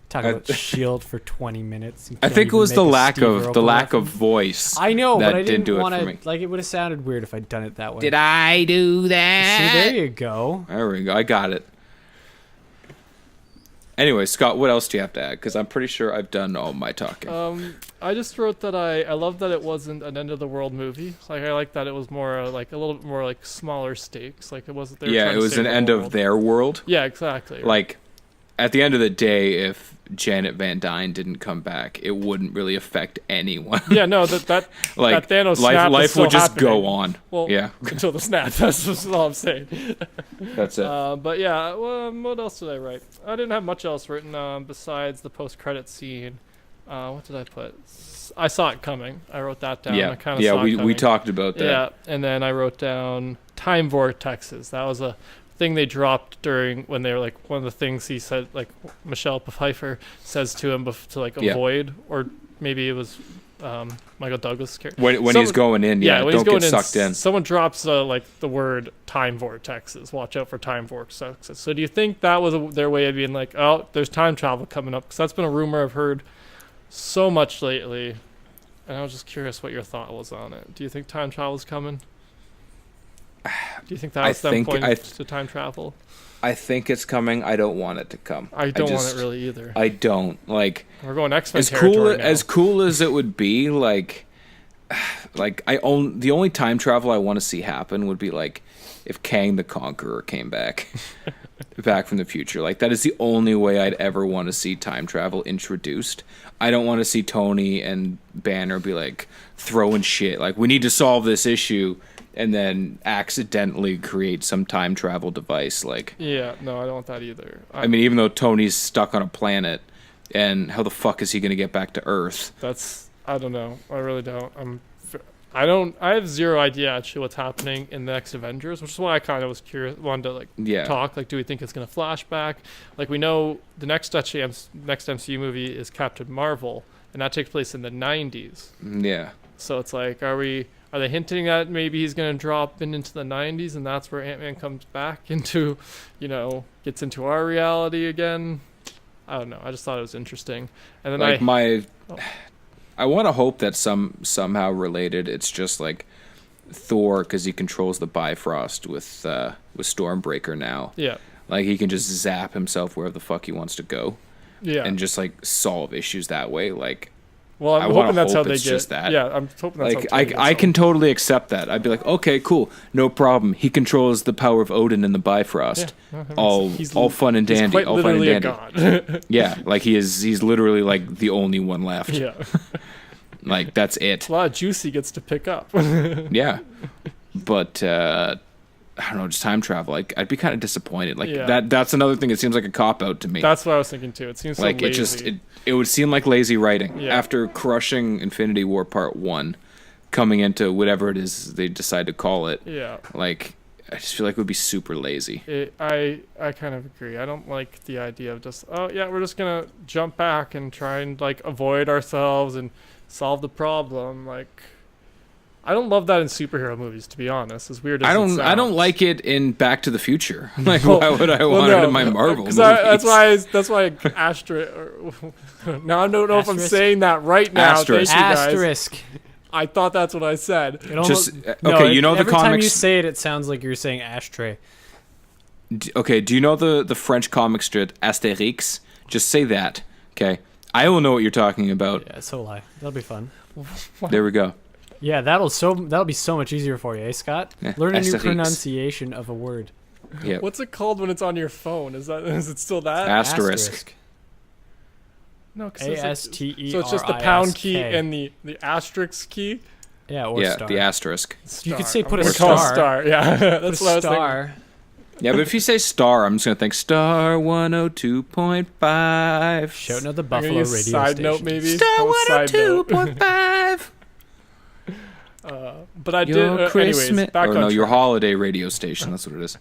Talk about Shield for 20 minutes. and I can't think it even was make the a lack Steve of Urkel reference. voice. I know, that but I didn't do didn't it want for me. to. Like, it would have sounded weird if I'd done it that way. Did I do See, that? there you go. There we go. I got it. Anyway, Scott, what else do you have to add? Because I'm pretty sure I've done all my talking. I just wrote that I love that it wasn't an end of the world movie. Like, I like that it was more like a little bit more like smaller stakes. Like, it wasn't. They were Yeah, trying it to was save an the end world. of their world. Yeah, exactly. Like, at the end of the day, if Janet Van Dyne didn't come back, it wouldn't really affect anyone. Yeah, no, that Like, that Thanos life, snap is life still would just happening. go on. Well, Yeah, until the snap. That's all I'm saying. that's it. But yeah, what else did I write? I didn't have much else written besides the post-credit scene. What did I put? I saw it coming. I wrote that down. I yeah, kind of saw it we coming. talked about that. Yeah, and then I wrote down time vortexes. That was a thing they dropped during when they were like one of the things he said, like Michelle Pfeiffer says to him to like Yeah. avoid, or maybe it was Michael Douglas' character. When he's going in, when don't he's going get sucked in. Someone drops like the word time vortexes. Watch out for time vortexes. So do you think that was their way of being like, oh, there's time travel coming up? Because that's been a rumor I've heard so much lately, and I was just curious what your thought was on it. Do you think time travel is coming? Do you think that was them pointing to time travel? I think it's coming. I don't want it to come. I don't want it really either. I don't like. We're going X-Men As territory now. cool as it would be, like the only time travel I want to see happen would be like if Kang the Conqueror came back from the future. Like, that is the only way I'd ever want to see time travel introduced. I don't want to see Tony and Banner be like throwing shit like, we need to solve this issue, and then accidentally create some time travel device. Like, Yeah, no, I don't want that either. I mean, even though Tony's stuck on a planet, and how the fuck is he going to get back to Earth? I don't know. I really don't. I have zero idea actually what's happening in the next Avengers, which is why I kind of was curious, wanted to talk. Like, do we think it's going to flashback? Like, we know the next MCU movie is Captain Marvel, and that takes place in the 90s. Yeah. So it's like, are they hinting that maybe he's going to drop into the 90s, and that's where Ant-Man comes back into, gets into our reality again? I don't know. I just thought it was interesting. And then I want to hope that somehow related. It's just like Thor, because he controls the Bifrost with Stormbreaker now. Yeah. Like, he can just zap himself wherever the fuck he wants to go. Yeah. And just like solve issues that way. Like, well, I'm hoping that's how they get. Just that. Yeah, I'm hoping that's how I can totally accept that. I'd be like, okay, cool, no problem. He controls the power of Odin and the Bifrost. Yeah. All fun and dandy. He's quite all fun and dandy. A god. Yeah, like he's literally like the only one left. Yeah. Like, that's it. A lot of juice he gets to pick up. Yeah. But I don't know, just time travel. Like, I'd be kind of disappointed. Like, that's another thing. It seems like a cop out to me. That's what I was thinking too. It seems like so lazy. It would seem like lazy writing. Yeah. After crushing Infinity War Part 1, coming into whatever it is they decide to call it. Yeah. Like, I just feel like it would be super lazy. I kind of agree. I don't like the idea of just, we're just going to jump back and try and like avoid ourselves and solve the problem. Like, I don't love that in superhero movies, to be honest. As weird as I don't like it in Back to the Future. Like, why would I want it in my Marvel movies? That's why asterisk. Now I don't know if I'm saying that right now. Asterisk. Thank you guys. Asterisk. I thought that's what I said. Just okay. No, you know the every comics. Every time you say it, it sounds like you're saying ashtray. Okay. Do you know the French comic strip Astérix? Just say that. Okay. I will know what you're talking about. Yeah, so will I. That'll be fun. There we go. Yeah, that'll be so much easier for you, eh, Scott? Yeah. Learn a new Astérix. pronunciation of a word. Yeah. What's it called when it's on your phone? Is it still that? Asterisk. No, ASTERISK. So it's just the pound key and the asterisk key. Yeah, or star. The asterisk. You could say put a star. Yeah, that's what I was star. thinking. Yeah, but if you say star, I'm just gonna think star 102.5. Shouting at the Buffalo radio side note, maybe. Star 102.5. But I did. Anyways, back on your holiday radio station. That's what it is.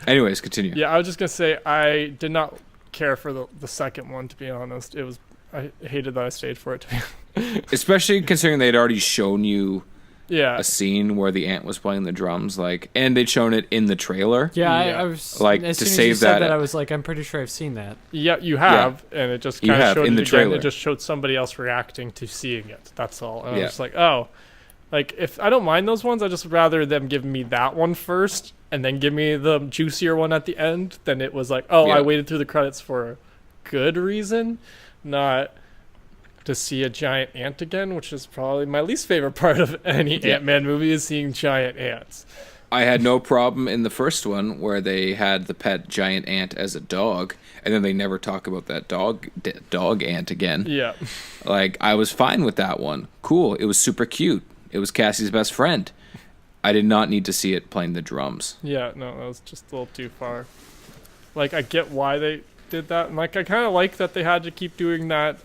Anyways, continue. Yeah, I was just gonna say I did not care for the second one. To be honest, I hated that I stayed for it. To be especially considering they'd already shown you a scene where the ant was playing the drums, like, and they'd shown it in the trailer. Yeah, I was like, as to soon as save you said that. I was like, I'm pretty sure I've seen that. Yeah, you have, and it just kind of showed in it the again. trailer. It just showed somebody else reacting to seeing it. That's all. And I was just like, oh. Like, if I don't mind those ones, I just rather them give me that one first and then give me the juicier one at the end than it was like, I waited through the credits for a good reason, not to see a giant ant again, which is probably my least favorite part of any Ant-Man movie is seeing giant ants. I had no problem in the first one where they had the pet giant ant as a dog, and then they never talk about that dog ant again. Yeah. Like, I was fine with that one. Cool. It was super cute. It was Cassie's best friend. I did not need to see it playing the drums. Yeah, no, that was just a little too far. Like, I get why they did that, and like, I kind of like that they had to keep doing that.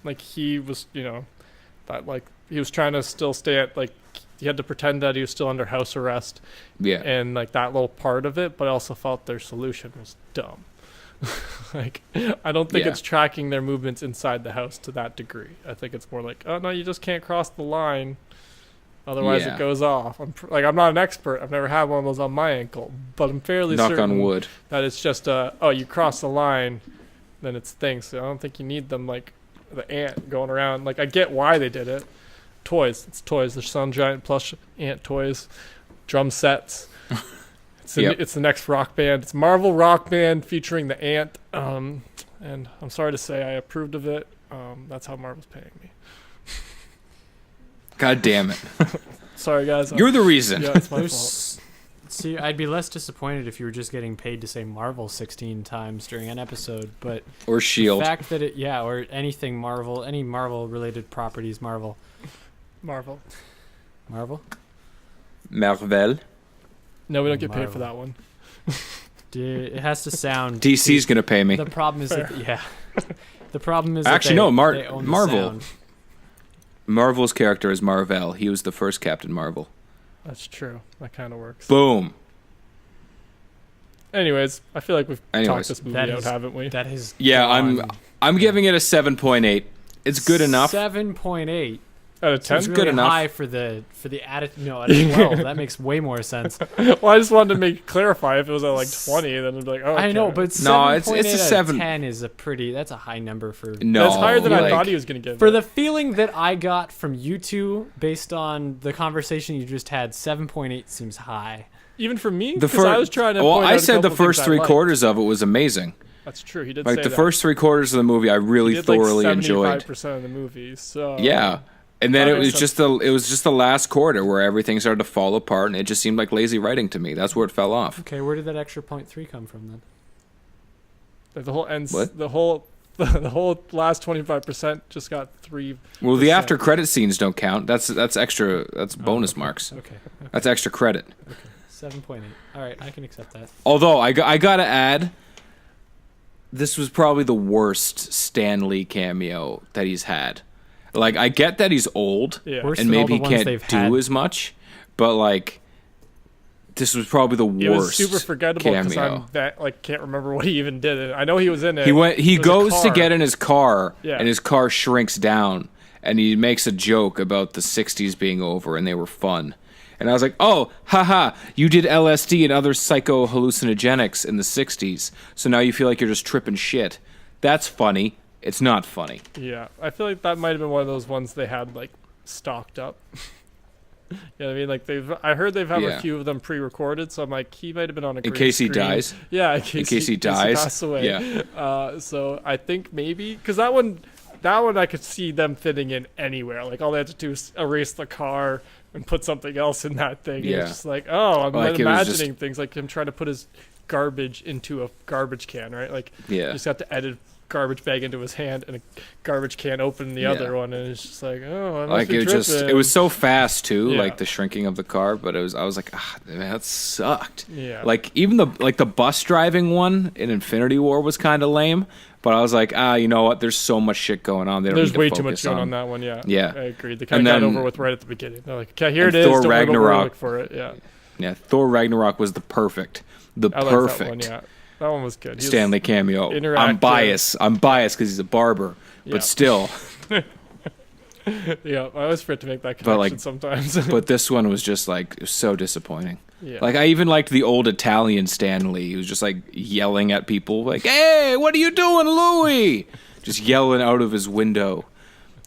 Like, he was, that like he was trying to still stay at, like, he had to pretend that he was still under house arrest. Yeah. And like that little part of it, but I also felt their solution was dumb. Like, I don't think it's tracking their movements inside the house to that degree. I think it's more like, oh no, you just can't cross the line. Otherwise, it goes off. I'm not an expert. I've never had one of those on my ankle, but I'm fairly certain on wood. that it's just you cross the line, then it's things. So I don't think you need them like the ant going around. Like, I get why they did it. Toys. It's toys. There's some giant plush ant toys, drum sets. It's the next rock band. It's Marvel rock band featuring the ant. And I'm sorry to say I approved of it. That's how Marvel's paying me. God damn it. Sorry, guys. You're the reason. Yeah, it's my fault. See, I'd be less disappointed if you were just getting paid to say Marvel 16 times during an episode, but or Shield. The fact that or anything Marvel, any Marvel-related properties, Marvel. Marvel. Marvel. No, we don't get paid for that one. Dude, it has to sound. DC's gonna pay me. The problem is that the problem is actually that no, they own the Marvel. sound. Marvel's character is Marvel. He was the first Captain Marvel. That's true. That kind of works. Boom. Anyways, I feel like we've talked this movie out, haven't we? That is. Yeah, I'm giving it a 7.8. It's good enough. 7.8. Out of 10? It's really good enough. high for the attitude. No, out of 12. That makes way more sense. Well, I just wanted to clarify if it was at like 20, then it'd be like, oh, okay. I know, but No, it's a 7. 10 is that's a high number for. No, that's higher than I like- thought he was going to give For it. the feeling that I got from you two, based on the conversation you just had, 7.8 seems high. Even for me, The because I was trying to. Well, point I out a said the couple first things I three liked. quarters of it was amazing. That's true. He did Like say the that. first 3 quarters of the movie, I really He did thoroughly like enjoyed. 75% of the movie. So Yeah, and then That it was makes just the last quarter where everything started to fall apart, and it just seemed like lazy writing to me. That's where it fell off. Okay, where did that extra 0.3 come from then? Like, the whole ends. What? The whole last 25% just got 3. Well, the after credit scenes don't count. That's extra. That's bonus marks. Okay, That's extra credit. 7.8. All right, I can accept that. Although I gotta add, this was probably the worst Stan Lee cameo that he's had. Like, I get that he's old Yeah. Worse and than all maybe the he ones can't they've do had. as much, but like, this was probably the It was worst. super forgettable because cameo. can't remember what he even did. And I know he was in it. He It was a goes to car. get in his car, Yeah. and his car shrinks down, and he makes a joke about the '60s being over and they were fun. And I was like, oh, haha, you did LSD and other psycho hallucinogenics in the '60s, so now you feel like you're just tripping shit. That's funny. It's not funny. Yeah, I feel like that might have been one of those ones they had like stocked up. You know what I mean? Like I heard they've had Yeah. a few of them pre-recorded, so I'm like, he might have been on a In green case he screen. dies. Yeah, In case he dies. passed away. Yeah. So I think maybe because that one I could see them fitting in anywhere. Like all they had to do is erase the car and put something else in that thing. And Yeah. it's just like, oh, I'm Like, it was just- imagining things like him trying to put his garbage into a garbage can, right? Like Yeah. you just got to edit garbage bag into his hand and a garbage can open in the other one, and it's just like, oh, I must Like be it tripping. was so fast too, Yeah. like the shrinking of the car. But I was like, man, that sucked. Yeah. Like even the bus driving one in Infinity War was kind of lame. But I was like, you know what? There's so much shit going on. They don't There's need to way too focus much going on that one. Yeah. Yeah. I agree. They kind of And got then- over with right at the beginning. They're like, okay, here and it is. Thor Don't worry about where we Ragnarok. look for it. Yeah. Yeah, Thor Ragnarok was the I like that one. perfect Yeah. That one was good. He was- Stanley cameo. interactive. I'm biased because he's a barber, Yeah. but still. Yeah. I always forget to make that But, connection like, sometimes. But this one was just like so disappointing. yeah. Like I even liked the old Italian Stan Lee, who was just like yelling at people, like, "Hey, what are you doing, Louis?" Just yelling out of his window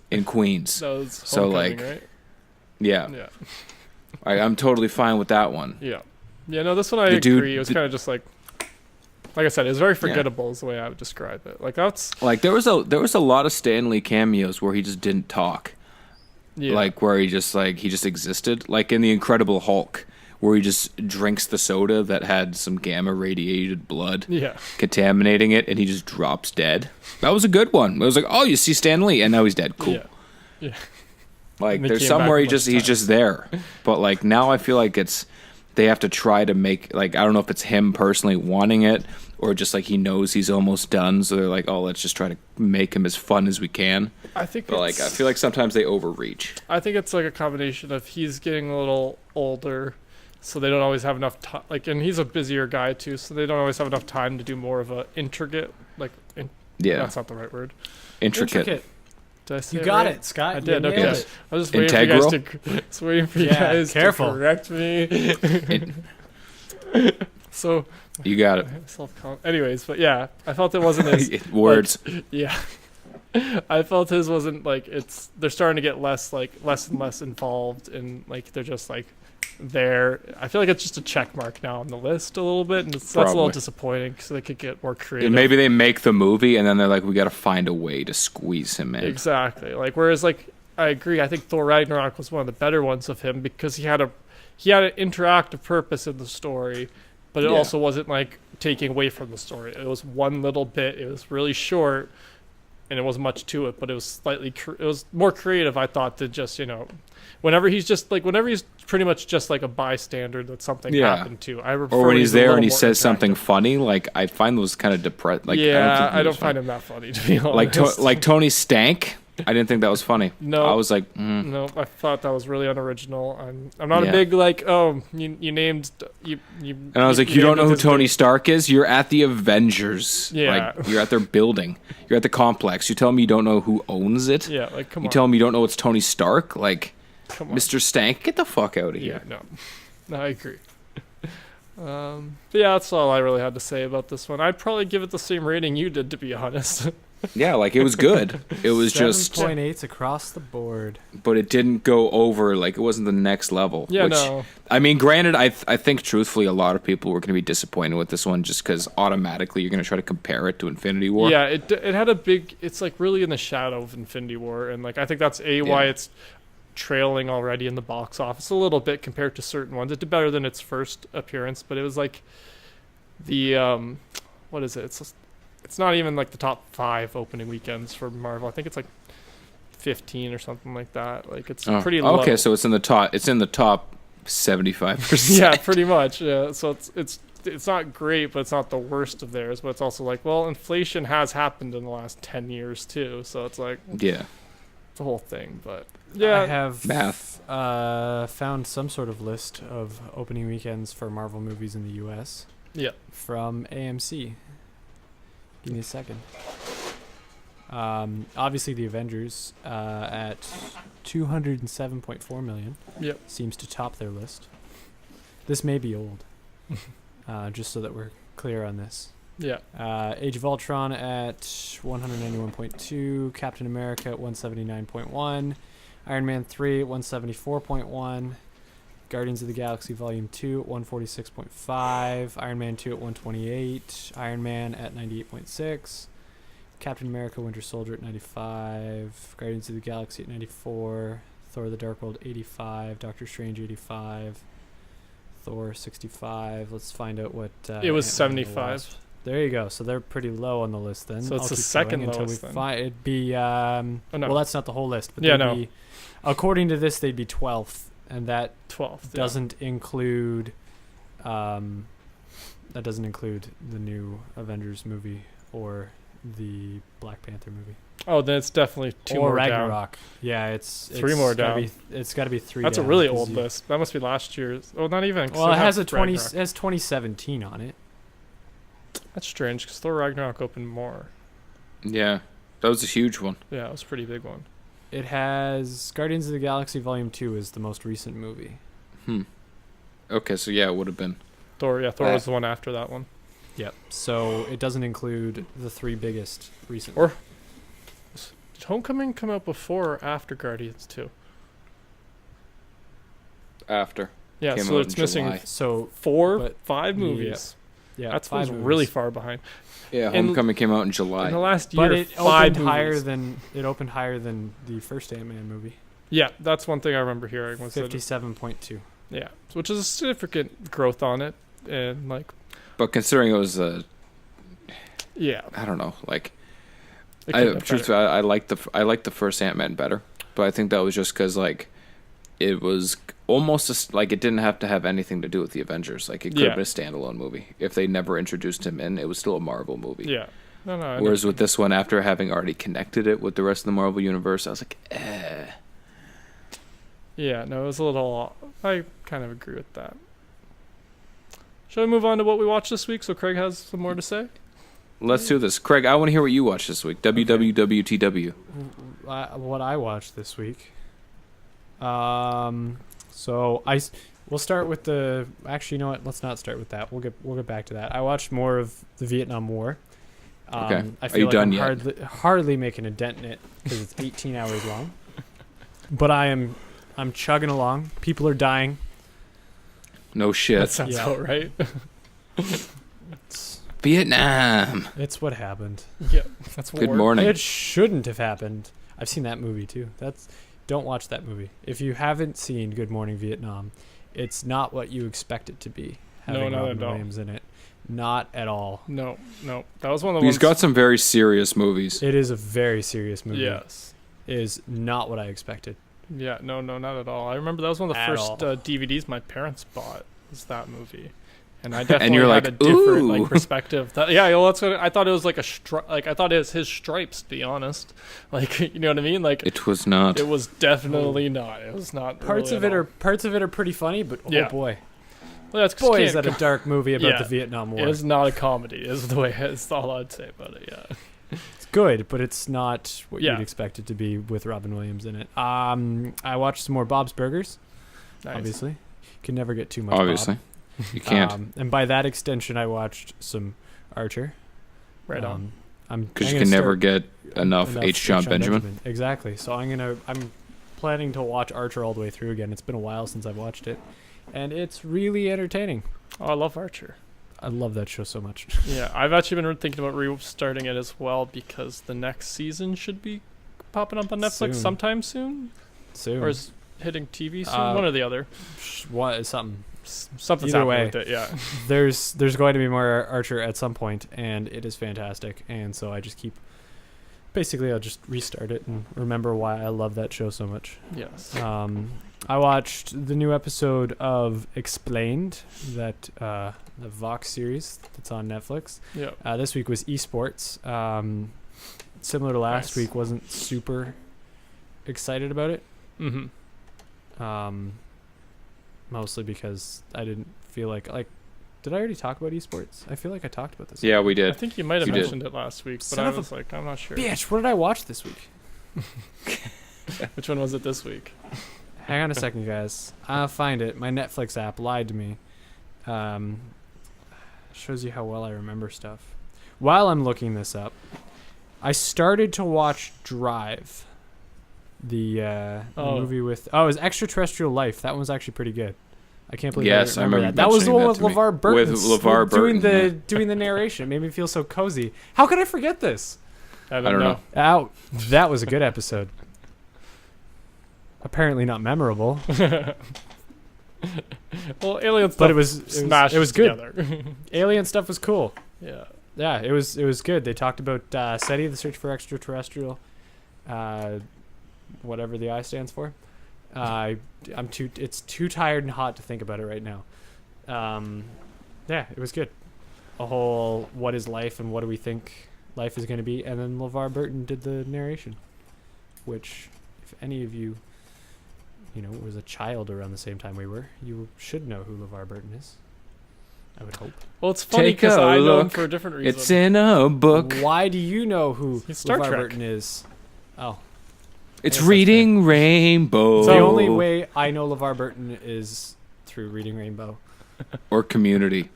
in Queens. that was so, Homecoming, like, right? Yeah, Yeah. I'm totally fine with that one. Yeah. Yeah. No, this one I The agree. dude- It was kind of just like I said, it was very forgettable. Is the way I would describe it. Like that's Like there was a lot of Stan Lee cameos where he just didn't talk. yeah. Like where he just existed, like in the Incredible Hulk, where he just drinks the soda that had some gamma radiated blood, yeah. contaminating it, and he just drops dead. That was a good one. It was like, oh, you see Stan Lee, and now he's dead. Cool. Yeah. Yeah. Like And they there's came some back where a he's bunch of just there, but like now I feel like they have to try to make, like, I don't know if it's him personally wanting it or just like he knows he's almost done, so they're like, oh, let's just try to make him as fun as we can. I think But like I feel like sometimes they overreach. I think it's like a combination of he's getting a little older, so they don't always have enough time. Like, and he's a busier guy too, so they don't always have enough time to do more of a intricate, like, Yeah, that's not the right word. intricate. Did I say You it got right? it, Scott. I You did. nailed Okay. it. I was just waiting for you guys to. Just waiting for you Yeah, guys careful. to correct me. So You got it. anyways, but yeah, I felt it wasn't as Words. yeah. I felt his wasn't like they're starting to get less and less involved, and like they're just like there. I feel like it's just a check mark now on the list a little bit, and that's a little Probably. disappointing, so they could get more creative. And maybe they make the movie and then they're like, we got to find a way to squeeze him in. Exactly. Like whereas like I agree, I think Thor Ragnarok was one of the better ones of him because he had an interactive purpose in the story, but it Yeah. also wasn't like taking away from the story. It was one little bit. It was really short, and it wasn't much to it, but it was it was more creative, I thought, than just, whenever he's pretty much just like a bystander that something Yeah. happened to. I prefer Or when he's a there little and he more says something interactive. funny, like I find those kind of depressed. Like Yeah, I I don't find him that funny, to be honest. like Tony Stank. I didn't think that was funny. No. I was like, No, I thought that was really unoriginal. I'm not Yeah. a big like, oh, you named you. And I was like, you don't know who Tony Stark is? You're at the Avengers. Yeah. Like, you're at their building. You're at the complex. You tell me you don't know who owns it? Yeah, like come You on. tell me you don't know it's Tony Stark? Like, Come on. Mr. Stank, get the fuck out of Yeah, here. no, I agree. But yeah, that's all I really had to say about this one. I'd probably give it the same rating you did, to be honest. Yeah, like, it was good. It was just, 7.8s across the board. but it didn't go over, like, it wasn't the next level. Yeah, which, no. I mean, granted, I think, truthfully, a lot of people were going to be disappointed with this one just because automatically you're going to try to compare it to Infinity War. Yeah, it had a big. It's like really in the shadow of Infinity War, and like I think that's why it's trailing already in the box office a little bit compared to certain ones. It did better than its first appearance, but it was like the what is it? It's not even like the top 5 opening weekends for Marvel. I think it's like 15 or something like that. Like it's pretty low. Okay, so it's in the top. It's in the top 75%. Yeah, pretty much. Yeah, so it's not great, but it's not the worst of theirs. But it's also like, well, inflation has happened in the last 10 years too. So it's like Yeah. the whole thing. But yeah, I have Math. found some sort of list of opening weekends for Marvel movies in the U.S. Yeah. From AMC. Give me a second. Obviously, the Avengers at 207.4 million. Yep. Seems to top their list. This may be old. Just so that we're clear on this. Yeah. Age of Ultron at 191.2, Captain America at 179.1, Iron Man 3 at 174.1, Guardians of the Galaxy Volume 2 at 146.5, Iron Man 2 at 128, Iron Man at 98.6, Captain America Winter Soldier at 95, Guardians of the Galaxy at 94, Thor the Dark World 85, Doctor Strange 85, Thor 65. Let's find out what It was Ant-Man and the 75. Wasp. There you go. So they're pretty low on the list then. So it's I'll the keep second going until lowest we then. find it'd be no. well, that's not the whole list, but Yeah, they'd no. be, according to this, they'd be 12th, and that 12th. doesn't include the new Avengers movie or the Black Panther movie Oh, then it's definitely 2 or more down. Ragnarok. Yeah, it's 3 more gotta down. It's got to be 3. That's a down, really 'cause old you- list. That must be last year's. Oh, not even. 'cause Well, it has have a 20. Ragnarok. It has 2017 on it. That's strange because Thor Ragnarok opened more. Yeah. That was a huge one. Yeah, it was a pretty big one. It has Guardians of the Galaxy Volume 2 is the most recent movie. Okay, so yeah, it would have been. Thor was the one after that one. Yep. So it doesn't include the 3 biggest recent. Or- Did Homecoming come out before or after Guardians 2? After. Yeah, Came so out it's in missing July. 5 movies. yeah, That's 5 movies. really far behind. Yeah, In- Homecoming came out in July. In the last But year, it 5 opened higher movies. than the first Ant-Man movie. Yeah, that's one thing I remember hearing was that 57.2. yeah, which is a significant growth on it, and like But considering it was yeah, I don't know, like it could have been truthfully, I like the first Ant-Man better, but I think that was just because like it was almost like it didn't have to have anything to do with the Avengers. Like it could Yeah. have been a standalone movie if they never introduced him in. It was still a Marvel movie. better. Yeah, no, I Whereas know. with this one, after having already connected it with the rest of the Marvel universe, I was like, Yeah, no, it was a little. I kind of agree with that. Shall we move on to what we watched this week? So Craig has some more to say. Let's do this, Craig. I want to hear what you watched this week. WWWTW. What I watched this week. So we'll start with the. Actually, you know what? Let's not start with that. We'll get back to that. I watched more of the Vietnam War. Okay. I Are feel you like done I'm yet? hardly making a dent in it because it's 18 hours long. But I'm chugging along. People are dying. No shit. That sounds Yeah. about right. Vietnam. It's what happened. Yeah, that's Good war. morning. It shouldn't have happened. I've seen that movie too. Don't watch that movie. If you haven't seen Good Morning Vietnam, it's not what you expect it to be. Having not Robin at all. Williams in it. Not at all. No, that was one of the He's ones. got some very serious movies. It is a very serious movie. Yes. It is not what I expected. Yeah, no, not at all. I remember that was one of the At first all. DVDs my parents bought. Was that movie, And I definitely you're had like, a different like "Ooh." perspective. Yeah, well, that's what I thought. It was like I thought it was his stripes. To be honest, like you know what I mean. Like It was not. it was definitely not. It was not. Parts really of it at all. parts of it are pretty funny, but oh Yeah. boy, Well, that's 'cause boy, you is that can't a dark movie about Yeah. the Vietnam War. It is not a comedy. Is the way. It's all I'd say about it. Yeah. It's good, but it's not what Yeah. you'd expect it to be with Robin Williams in it. I watched some more Bob's Burgers. Nice. Obviously, can never get too much. Obviously. You can't. And by that extension, I watched some Archer. Right on. Because you can never get enough H. John Benjamin. Exactly. So I'm planning to watch Archer all the way through again. It's been a while since I've watched it, and it's really entertaining. Oh, I love Archer. I love that show so much. Yeah, I've actually been thinking about restarting it as well because the next season should be popping up on Netflix Soon. sometime soon, Soon. or is hitting TV soon. Uh, One or the other. What is something? Something's either happening way. with it. Yeah. There's going to be more Archer at some point, and it is fantastic. And so I just keep. Basically, I'll just restart it and remember why I love that show so much. Yes. I watched the new episode of Explained, that the Vox series that's on Netflix. Yeah. This week was esports. Similar to last Nice. week, wasn't super excited about it. Mm-hmm. Mostly because I didn't feel like did I already talk about esports? I feel like I talked about this. Yeah, we I did. think you might have You did. mentioned it last week, but Son I of a was like, I'm not sure. Bitch, what did I watch this week? Which one was it this week? Hang on a second, guys. I'll find it. My Netflix app lied to me. Shows you how well I remember stuff. While I'm looking this up, I started to watch Drive. The movie with... Oh, it was Extraterrestrial Life. That one was actually pretty good. I can't believe Yes, I I remember remember that. That was the one with mentioning that LeVar Burton. With LeVar doing Burton, the doing the narration. It made me feel so cozy. How could I forget this? I don't know. Ow, that was a good episode. Apparently not memorable, Well, alien stuff but it was smashed good. together. Alien stuff was cool. Yeah. Yeah, it was good. They talked about SETI, the search for extraterrestrial, whatever the I stands for. It's too tired and hot to think about it right now. Yeah, it was good. A whole what is life and what do we think life is going to be, and then LeVar Burton did the narration, which if any of you, was a child around the same time we were, you should know who LeVar Burton is. I would hope. Well, it's funny Take because a I know him look. for a different reason. It's in a book. Why do you know who He's Star LeVar Trek. Burton is? Oh. It's Yes, that's reading Rainbow. The only way I know LeVar Burton is through Reading Rainbow. Or Community.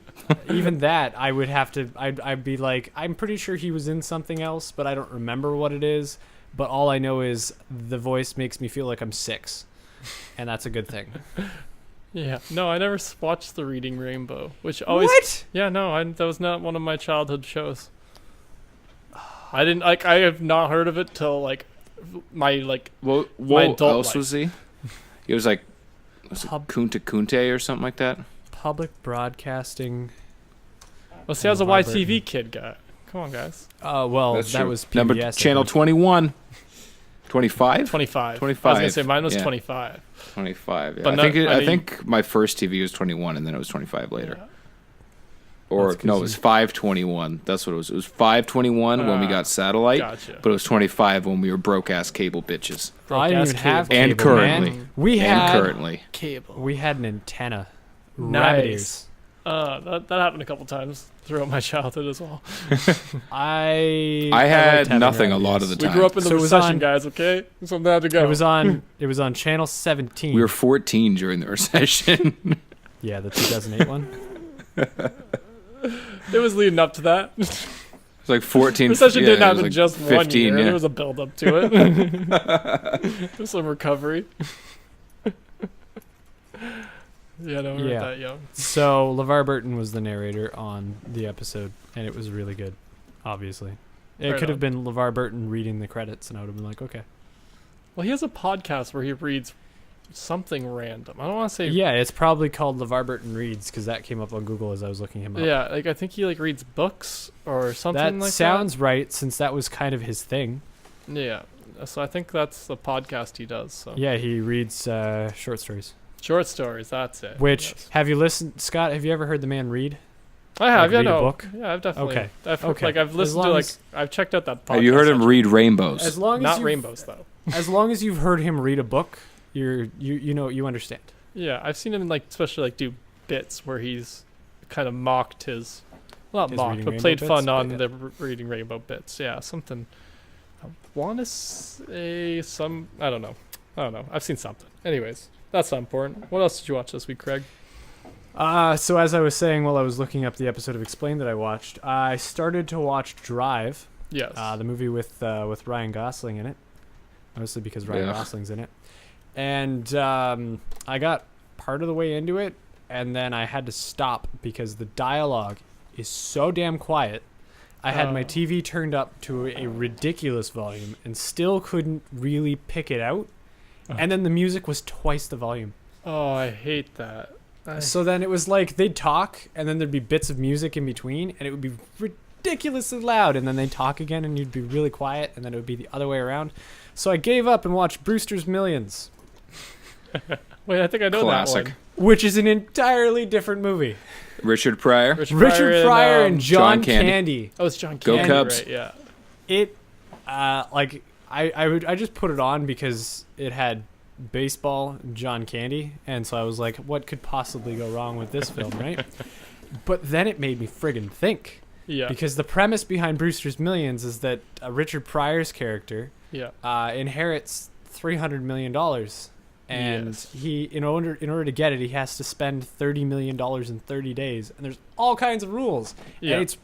Even that, I would have to. I'd be like, I'm pretty sure he was in something else, but I don't remember what it is. But all I know is the voice makes me feel like I'm 6, and that's a good thing. Yeah. No, I never watched The Reading Rainbow, which always. What? Yeah, no, that was not one of my childhood shows. I didn't like. I have not heard of it till my What adult else life. was he? He was like, Pub- Kunta Kunte or something like that? Public broadcasting. Well, see, I was a LeVar YTV Burton. kid guy. Come on, guys. Well, That's that true. was PBS. Number I channel think. 21. 25? 25. I was 25. gonna say mine was Yeah. 25. 25. Yeah. But I think my first TV was 21 and then it was 25 later. Yeah. Or That's 'cause no, it was 521. That's what it was. It was 521 when we got satellite, Gotcha. but it was 25 when we were broke ass cable bitches. I didn't even Broadcast have cable. And cable, currently. man. We And had currently. Cable. we had an antenna. Nice. Rabbit ears. That happened a couple times throughout my childhood as well. I had liked having nothing a rabbit lot ears. of the We grew up in the So it was recession, on- guys. Okay, something had to go. It was on. It was on channel 17. We were 14 during the recession. Yeah, the 2008 one. It was leading up to that. It's like 14. Recession yeah, didn't it was happen like just 15, one year. Yeah. There was a build up to it. There's some recovery. Yeah, no, we weren't Yeah. that young. So LeVar Burton was the narrator on the episode, and it was really good. Obviously, it Right could have on. been LeVar Burton reading the credits, and I would have been like, okay. Well, he has a podcast where he reads something random. I don't want to say. Yeah, it's probably called LeVar Burton Reads because that came up on Google as I was looking him up. Yeah, I think he reads books or something that like sounds right, since that was kind of his thing. that. Yeah, so I think that's the podcast he does. So Yeah, he reads short stories. Short stories. That's it. Which Yes. have you listened, Scott? Have you ever heard the man read? I have. like, Yeah, read a no. book? Yeah, I've definitely. Okay. Like I've As listened to long like as- I've checked out that podcast. Have you heard him actually. read Rainbows? As long as Not you've- rainbows though. As long as you've heard him read a book, you understand. Yeah, I've seen him like especially like do bits where he's kind of mocked his, well, not His mocked, reading but rainbow played bits? fun on Yeah. the reading rainbow bits. Yeah, something. I want to say some. I don't know. I've seen something. Anyways, that's not important. What else did you watch this week, Craig? So as I was saying while I was looking up the episode of Explained that I watched, I started to watch Drive, Yes. the movie with Ryan Gosling in it, mostly because Ryan Yeah. Gosling's in it, and I got part of the way into it, and then I had to stop because the dialogue is so damn quiet. I had my Oh. TV turned up to a ridiculous volume and still couldn't really pick it out, and then the music was twice the volume. Oh, I hate that. So then it was like they'd talk, and then there'd be bits of music in between, and it would be ridiculously loud, and then they'd talk again, and you'd be really quiet, and then it would be the other way around. So I gave up and watched Brewster's Millions, Wait, I think I know Classic. that which is an entirely different movie. Richard Pryor. one. Richard Pryor and John John Candy. Candy. Oh, it's John Go Candy, Cubs. right? Yeah. It, like I just put it on because it had baseball, John Candy, and so I was like, what could possibly go wrong with this film, right? But then it made me friggin' think. Yeah. Because the premise behind Brewster's Millions is that Richard Pryor's character Yeah. inherits $300 million, and Yes. he in order to get it, he has to spend $30 million in 30 days, and there's all kinds of rules, Yeah. and it's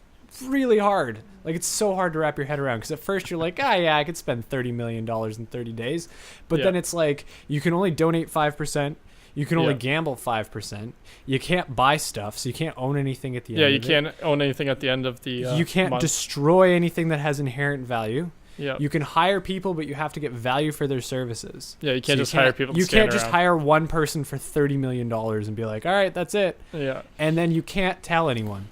really hard. Like, it's so hard to wrap your head around, because at first you're like, yeah, I could spend $30 million in 30 days, but then Yeah. it's like you can only donate 5%. You can only Yeah. gamble 5%. You can't buy stuff, so you can't own anything at the Yeah, end. you of it. can't own anything at the end of the. You can't month. destroy anything that has inherent value. Yeah. You can hire people, but you have to get value for their services. Yeah, you can't So just hire people. To You stand can't just around. hire one person for $30 million and be like, all right, that's it. Yeah. And then you can't tell anyone.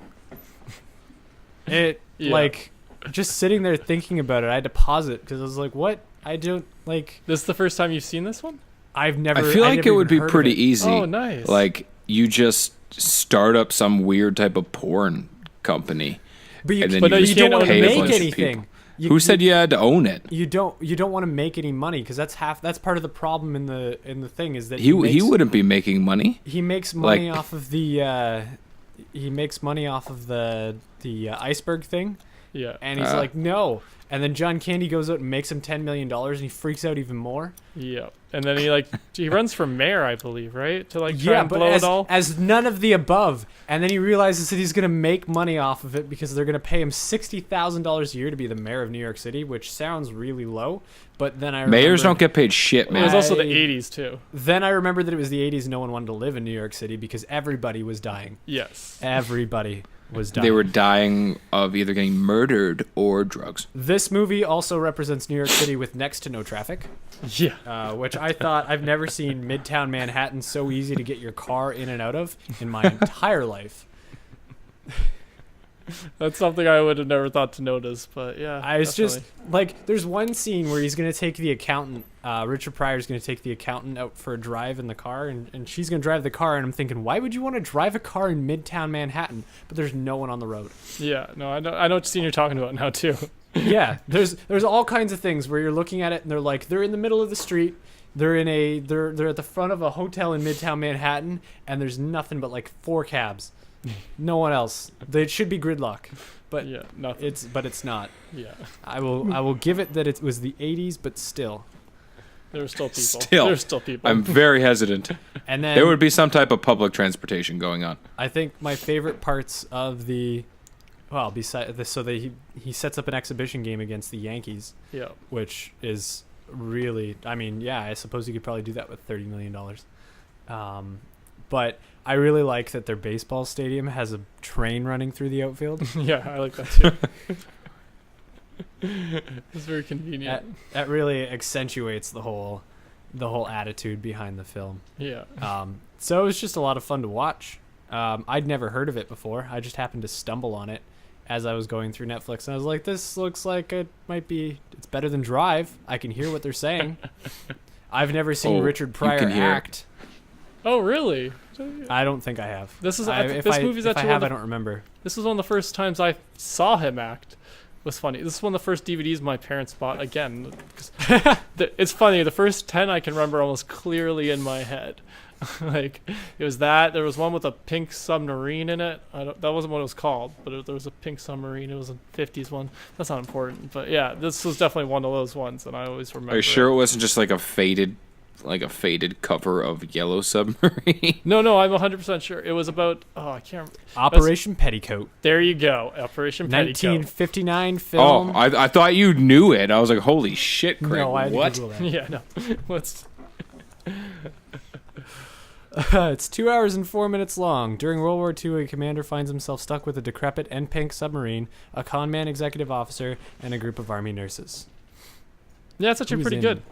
It, Yeah. like, just sitting there thinking about it, I had to pause it because I was like, what? I don't, like, This is the first time you've seen this one? I've never. I feel like never it would even be heard of pretty it. easy. Oh, nice. Like you just start up some weird type of porn company. But you, and then But no, you you just can't don't want to pay a make bunch of anything. people. You- Who said you had to own it? You don't want to make any money because that's part of the problem in the thing is that He makes, wouldn't be making money. he makes money like- off of the iceberg thing, Yeah. and he's like, no. And then John Candy goes out and makes him $10 million, and he freaks out even more. Yeah. And then he runs for mayor, I believe, right? To like try and blow as, it all. as none of the above. And then he realizes that he's going to make money off of it because they're going to pay him $60,000 a year to be the mayor of New York City, which sounds really low. But then I Mayors don't remembered- get paid shit, It man. was also the I- 80s too. Then I remembered that it was the 80s. No one wanted to live in New York City because everybody was dying. Yes. Everybody was dying. They were dying of either getting murdered or drugs. This movie also represents New York City with next to no traffic, Yeah. which I thought I've never seen Midtown Manhattan so easy to get your car in and out of in my entire life. That's something I would have never thought to notice, but yeah. I was just definitely. like, there's one scene where he's going to take the accountant, Richard Pryor's going to take the accountant out for a drive in the car, and she's going to drive the car, and I'm thinking, why would you want to drive a car in Midtown Manhattan? But there's no one on the road. Yeah, no, I know what scene you're talking about now too. Yeah, there's all kinds of things where you're looking at it, and they're like, they're in the middle of the street, they're at the front of a hotel in Midtown Manhattan, and there's nothing but like 4 cabs. No one else. It should be gridlock, but Yeah, nothing. it's not. Yeah. I will give it that it was the 80s, but still. There were still people. Still. There were still people. I'm very hesitant. And then There would be some type of public transportation going on. I think my favorite parts of besides this, so he sets up an exhibition game against the Yankees, Yeah. which is really, I mean, yeah, I suppose you could probably do that with $30 million. But I really like that their baseball stadium has a train running through the outfield. Yeah, I like that too. It's very convenient. That really accentuates the whole attitude behind the film. Yeah. So it was just a lot of fun to watch. I'd never heard of it before. I just happened to stumble on it as I was going through Netflix, and I was like, this looks like it's better than Drive. I can hear what they're saying. I've never seen Oh, Richard you Pryor can hear it. act. Oh, really? I don't think I have. This is if this I, movie's if I actually have, one I of don't remember. this was one of the first times I saw him act. It was funny. This is one of the first DVDs my parents bought. Again, 'cause it's funny. The first 10 I can remember almost clearly in my head. Like it was that. There was one with a pink submarine in it. That wasn't what it was called, but there was a pink submarine. It was a 50s one. That's not important. But yeah, this was definitely one of those ones, and I always remember. Are you sure it wasn't just like a faded cover of Yellow Submarine? No, I'm 100% sure. It was about. Oh, I can't. Operation Petticoat. There you go. Operation Petticoat. 1959 film. Oh, I thought you knew it. I was like, holy shit, Craig. No, I had to what? Google that. Yeah, no. What's It's 2 hours and 4 minutes long. During World War II, a commander finds himself stuck with a decrepit and pink submarine, a con man executive officer, and a group of army nurses. Yeah, it's actually Who's pretty in- good.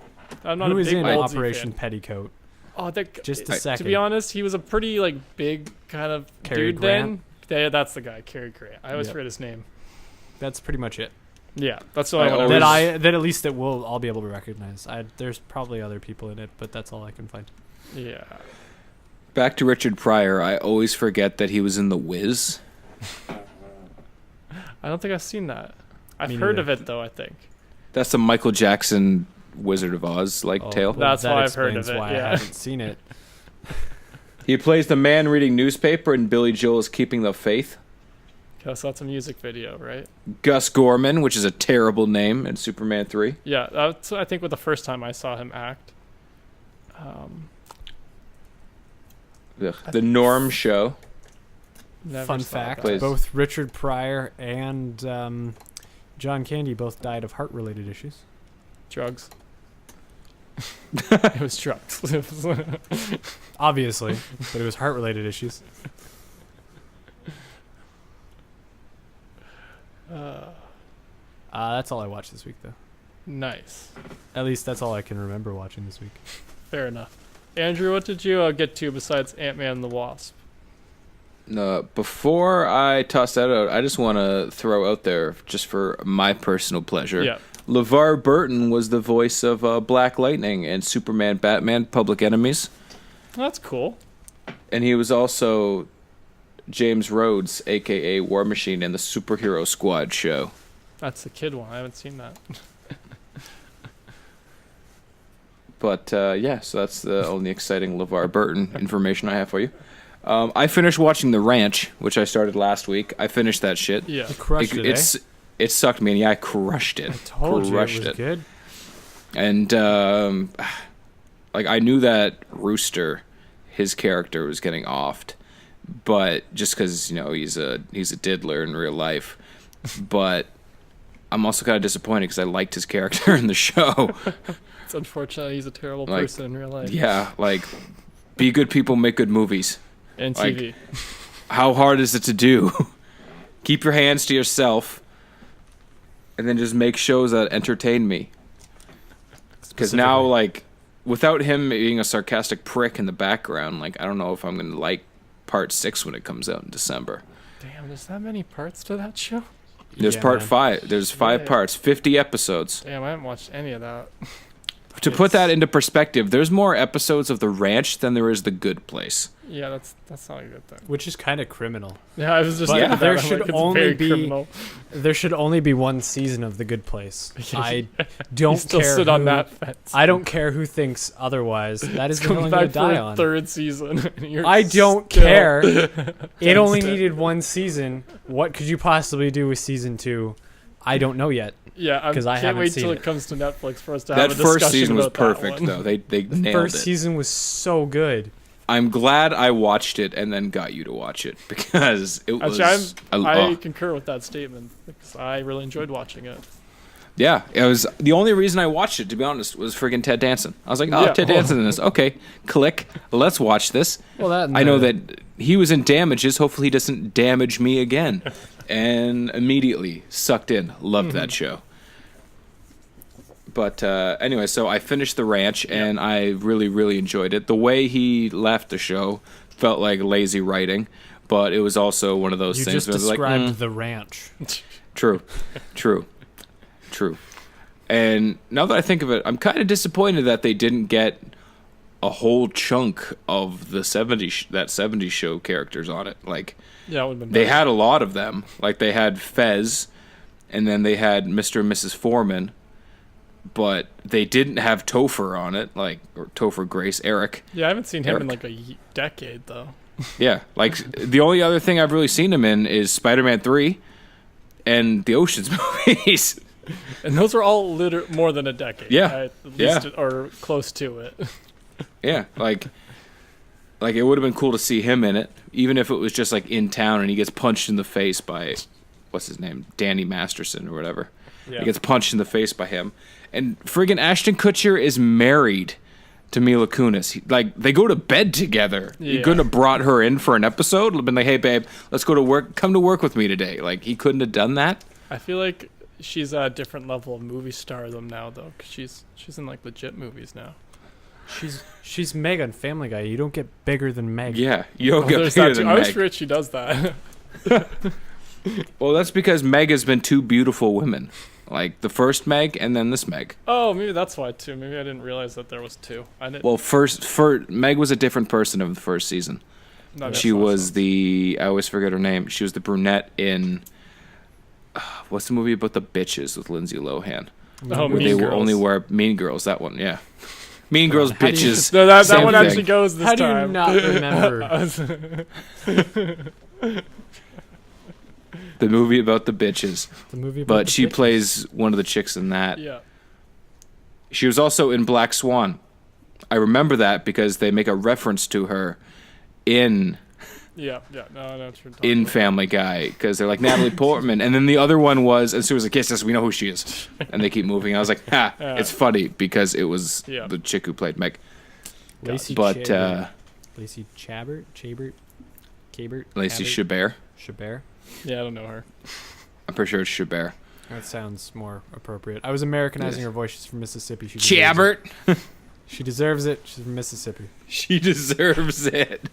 I'm not Who a is big in Wolsey Operation fan. Petticoat? Oh, Just a to second. be honest, he was a pretty big kind of Cary dude Grant? then. Yeah, that's the guy, Cary Grant. I always Yep. forget his name. That's pretty much it. Yeah, that's what I always- want That at least that I'll be able to recognize. There's probably other people in it, but that's all I can find. Yeah. Back to Richard Pryor. I always forget that he was in The Wiz. I don't think I've seen that. I've Me heard neither. of it though, I think. That's the Michael Jackson Wizard of Oz tale. That's that why I've heard of explains it, why yeah. I haven't seen it. He plays the man reading newspaper in Billy Joel's Keeping the Faith. Okay, so that's a music video, right? Gus Gorman, which is a terrible name, in Superman 3. Yeah, that's I think was the first time I saw him act. Ugh. The Norm Show. Never Fun saw fact: that. Please. both Richard Pryor and John Candy both died of heart-related issues. Drugs. It was drugs. Obviously, but it was heart-related issues. That's all I watched this week, though. Nice. At least that's all I can remember watching this week. Fair enough. Andrew, what did you get to besides Ant-Man and the Wasp? Before I toss that out, I just want to throw out there, just for my personal pleasure, Yeah. LeVar Burton was the voice of Black Lightning and Superman, Batman, Public Enemies. That's cool. And he was also James Rhodes, a.k.a. War Machine, in the Superhero Squad show. That's the kid one. I haven't seen that. But, yeah, so that's the only exciting LeVar Burton information I have for you. I finished watching The Ranch, which I started last week. I finished that shit. Yeah. You crushed it, It sucked me, and yeah, I crushed it. I told crushed you it was good. And, like, I knew that Rooster, his character, was getting offed. But just because, he's a diddler in real life. But I'm also kind of disappointed because I liked his character in the show. It's unfortunate he's a terrible Like, person in real life. Yeah, like, be good people, make good movies. And like, TV. How hard is it to do? Keep your hands to yourself, and then just make shows that entertain me. Because now, like, without him being a sarcastic prick in the background, like, I don't know if I'm going to like Part 6 when it comes out in December. Damn, there's that many parts to that show? There's Yeah, Part man. 5. There's 5 Yeah. parts, 50 episodes. Damn, I haven't watched any of that. To put that into perspective, there's more episodes of The Ranch than there is The Good Place. Yeah, that's not a good thing. Which is kind of criminal. Yeah, I was just But thinking there that, I'm should like, it's only very be- criminal. There should only be one season of The Good Place. I don't You still care sit who, on that fence. I don't care who thinks otherwise. That is the hill Come I'm going back to for die a on. third season. And you're I don't still- care. It only Thanks, needed one season. What could you possibly do with season 2? I don't know yet. Yeah, I 'Cause I can't haven't wait seen till it. it comes to Netflix for us to have That a discussion first season was about that perfect, one. though. They nailed First it. season was so good. I'm glad I watched it and then got you to watch it because it was. Actually, I oh. concur with that statement because I really enjoyed watching it. Yeah, it was the only reason I watched it. To be honest, was friggin' Ted Danson. I was like, oh, Yeah. Ted Danson in this. Okay, click. Let's watch this. Well, that and I know the- that he was in Damages. Hopefully, he doesn't damage me again. And immediately sucked in. Loved that show. But anyway, so I finished The Ranch, and I really, really enjoyed it. The way he left the show felt like lazy writing, but it was also one of those You things just where I was like, described the ranch. True. And now that I think of it, I'm kind of disappointed that they didn't get a whole chunk of the 70s show characters on it. Like, Yeah, it would have been they better. had a lot of them. Like, they had Fez, and then they had Mr. and Mrs. Foreman, but they didn't have Topher on it, like, or Topher Grace, Eric. Yeah, I haven't seen him in Eric. like a decade though. Yeah, like, the only other thing I've really seen him in is Spider-Man 3 and the Oceans movies. And those are all more than a decade. Yeah. Right? At Yeah. least or close to it. Yeah, like it would have been cool to see him in it, even if it was just like in town and he gets punched in the face by, what's his name, Danny Masterson or whatever. Yeah. He gets punched in the face by him, and friggin' Ashton Kutcher is married to Mila Kunis. Like, they go to bed together. Yeah. He couldn't have brought her in for an episode. Been like, hey babe, let's go to work. Come to work with me today. Like, he couldn't have done that. I feel like she's at a different level of movie stardom now though, 'cause she's in like legit movies now. She's Meg on Family Guy. You don't get bigger than Meg. Yeah, you don't get There's bigger that too. than I always Meg. forget she does that. Well, that's because Meg has been two beautiful women. Like, the first Meg and then this Meg. Oh, maybe that's why too. Maybe I didn't realize that there was two. I didn't. Well, Meg was a different person of the first season. No, that She makes was sense. I always forget her name. She was the brunette in, what's the movie about the bitches with Lindsay Lohan? Oh, Where Mean they Girls. only wear Mean Girls, that one, yeah. Mean Girls, How do you- bitches. No, that same one thing. actually goes this How do you time. not remember The movie about the bitches. the movie? About But the she bitches? plays one of the chicks in that. Yeah. She was also in Black Swan. I remember that because they make a reference to her in Yeah. No, I know what you're talking in about. Family Guy because they're like Natalie Portman, and then the other one was as soon as a kiss us, we know who she is, and they keep moving. I was like, ha, Yeah. it's funny because it was Yeah. the chick who played Meg, Lacey but Chabert. Lacey Chabert. Lacey Chabert? Chabert. Yeah, I don't know her. I'm pretty sure it's Chabert. That sounds more appropriate. I was Americanizing Yes. her voice. She's from Mississippi. She deserves Chabert. it. She deserves it. She's from Mississippi. She deserves it.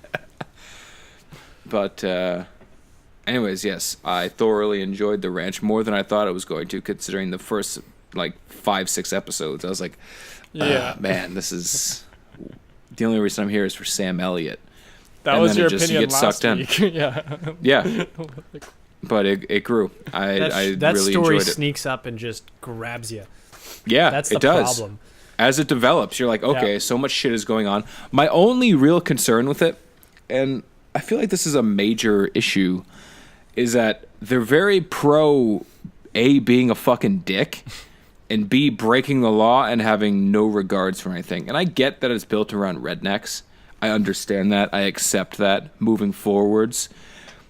But anyways, yes, I thoroughly enjoyed The Ranch more than I thought I was going to, considering the first like 5-6 episodes. I was like, Yeah. man, this is the only reason I'm here is for Sam Elliott. That and was then your it just opinion gets last sucked in. week. Yeah. Yeah, but it grew. I That really story enjoyed it. sneaks up and just grabs you. Yeah, That's the it does. problem. As it develops, you're like, okay, Yeah. so much shit is going on. My only real concern with it, and I feel like this is a major issue, is that they're very pro A, being a fucking dick, and B, breaking the law and having no regards for anything. And I get that it's built around rednecks. I understand that. I accept that moving forwards.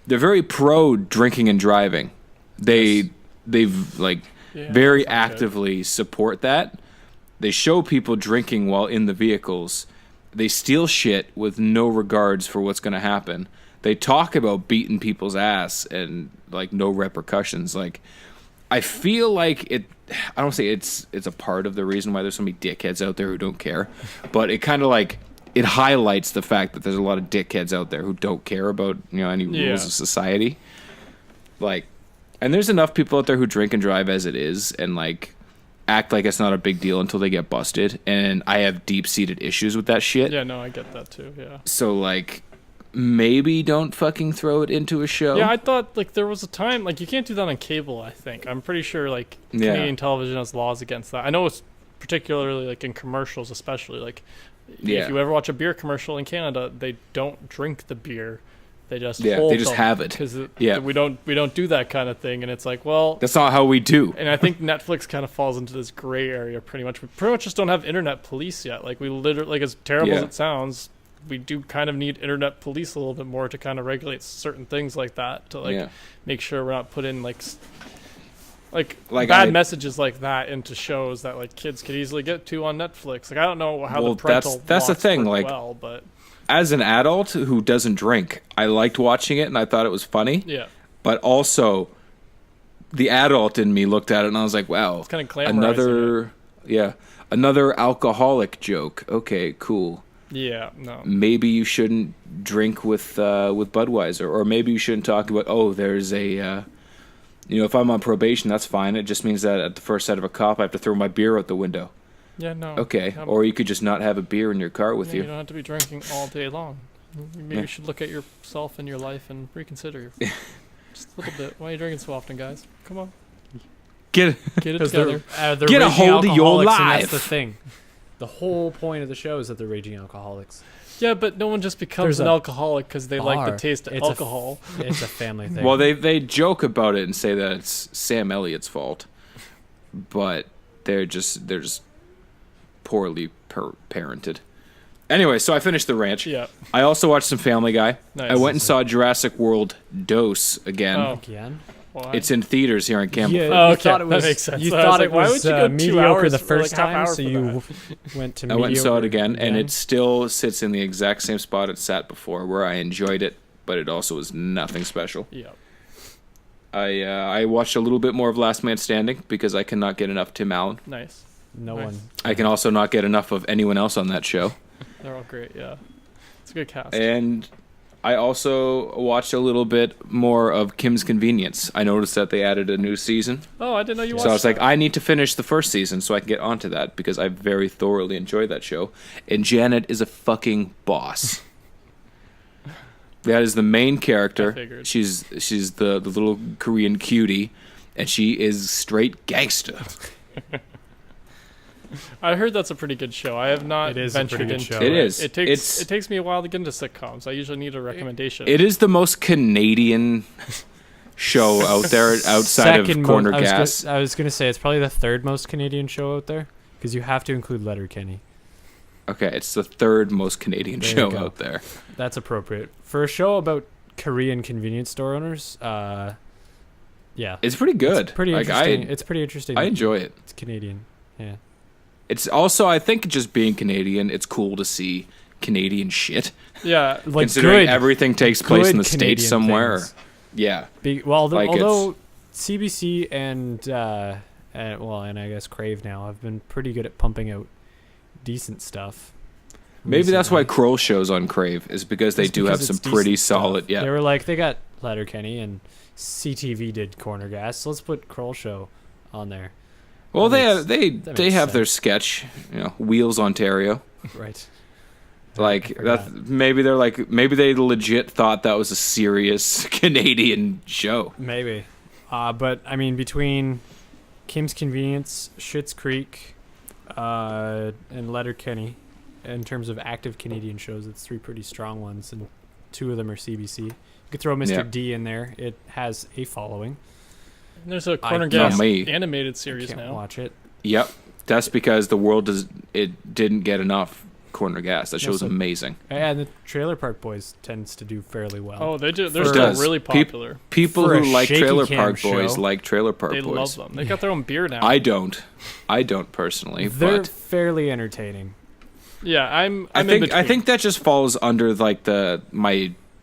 They're very pro drinking and driving. They've like Yeah, very that sounds good. actively support that. They show people drinking while in the vehicles. They steal shit with no regards for what's going to happen. They talk about beating people's ass and like no repercussions. Like, I feel like it. I don't say it's a part of the reason why there's so many dickheads out there who don't care, but it kind of like it highlights the fact that there's a lot of dickheads out there who don't care about any rules Yeah. of society. Like, and there's enough people out there who drink and drive as it is, and like act like it's not a big deal until they get busted. And I have deep-seated issues with that shit. Yeah, no, I get that too. Yeah. So like, maybe don't fucking throw it into a show. Yeah, I thought like there was a time like you can't do that on cable. I think I'm pretty sure like Yeah. Canadian television has laws against that. I know it's particularly like in commercials, especially like Yeah. if you ever watch a beer commercial in Canada, they don't drink the beer. They just Yeah, hold they just have it. because Yeah. we don't do that kind of thing. And it's like, well, That's not how we do. and I think Netflix kind of falls into this gray area pretty much. We pretty much just don't have internet police yet. Like we literally, like as terrible as Yeah. it sounds, we do kind of need internet police a little bit more to kind of regulate certain things like that to like Yeah. make sure we're not putting like Like bad messages like that into shows that like kids could easily get to on Netflix. Like I don't know how Well, the parental that's the locks thing, work like- well, but As an adult who doesn't drink, I liked watching it and I thought it was funny. yeah, But also, the adult in me looked at it and I was like, wow, it's kind of glamorizing another alcoholic joke. Okay, cool. it. Yeah, no, Maybe you shouldn't drink with Budweiser, or maybe you shouldn't talk about, oh, there's a, if I'm on probation, that's fine. It just means that at the first sight of a cop, I have to throw my beer out the window. Yeah, no. Okay, Um, or you could just not have a beer in your car with You you. don't have to be drinking all day long. Maybe Yeah. you should look at yourself and your life and reconsider. Just a little bit. Why are you drinking so often, guys? Come on. Get Get it 'Cause together. they're Get a raging hold of your alcoholics, and life. That's the thing. The whole point of the show is that they're raging alcoholics. Yeah, but no one just becomes There's an a alcoholic because they like the bar. taste of It's a alcohol. It's a family thing. Well, they joke about it and say that it's Sam Elliott's fault, but they're just poorly parented. Anyway, so I finished The Ranch. Yeah. I also watched some Family Guy. Nice. I went and saw Jurassic World Dose again. Oh. Again. Why? It's in theaters here in Campbell. Yeah, Oh, you okay. thought it was, That makes sense. You I was thought like, it why was would you go 2 mediocre hours the for, first like, half time, hour so for you went to I mediocre. went and saw it again, and it still sits in the exact same spot it sat before, where I enjoyed it, but it also was nothing special. Yeah. I watched a little bit more of Last Man Standing because I cannot get enough Tim Allen. Nice. No Nice. one. I can also not get enough of anyone else on that show. They're all great. Yeah. It's a good cast. And I also watched a little bit more of Kim's Convenience. I noticed that they added a new season. Oh, I didn't know you watched So I was like, that. I need to finish the first season so I can get onto that because I very thoroughly enjoyed that show. And Janet is a fucking boss. That is the main I character. figured. She's the little Korean cutie, and she is straight gangster. I heard that's a pretty good show. I have not It is a ventured pretty good into show. It is. It takes me a while to get into sitcoms. I usually need a recommendation. It is the most Canadian show out there outside of Corner Gas. I was gonna say it's probably the third most Canadian show out there because you have to include Letterkenny. Okay, it's the third most Canadian There you show go. out there. That's appropriate for a show about Korean convenience store owners. Yeah, It's pretty good. It's pretty Like, interesting. It's pretty interesting. I enjoy it. It's Canadian. Yeah. It's also, I think, just being Canadian, it's cool to see Canadian shit. yeah. Like Considering good, everything takes place in the good States Canadian somewhere. things. Yeah. Although Like CBC and I guess Crave now have been pretty good at pumping out decent stuff. Maybe that's why recently. Kroll shows on Crave, is because they Just do have because some it's pretty decent stuff. solid. Yeah. They were like, they got Letterkenny and CTV did Corner Gas, so let's put Kroll Show on there. Well, That they makes have their sense. sketch, Wheels Ontario. Right. Like I forgot. that. Maybe they legit thought that was a serious Canadian show. Maybe. But I mean, between Kim's Convenience, Schitt's Creek, and Letterkenny, in terms of active Canadian shows, it's three pretty strong ones, and two of them are CBC. You could throw Mr. Yeah. D in there. It has a following. There's a Corner can't- Gas Not me. animated I series can't now. watch it. Yep. That's because the world didn't get enough Corner Gas. That show's so- amazing. And the Trailer Park Boys tends to do fairly well. Oh, they do. They're It still does. really popular. People For a who like shaky Trailer cam Park Boys show, like Trailer Park They Boys. love them. They got their own beer now. I don't personally, They're but fairly entertaining. yeah, I'm I in think between. that just falls under like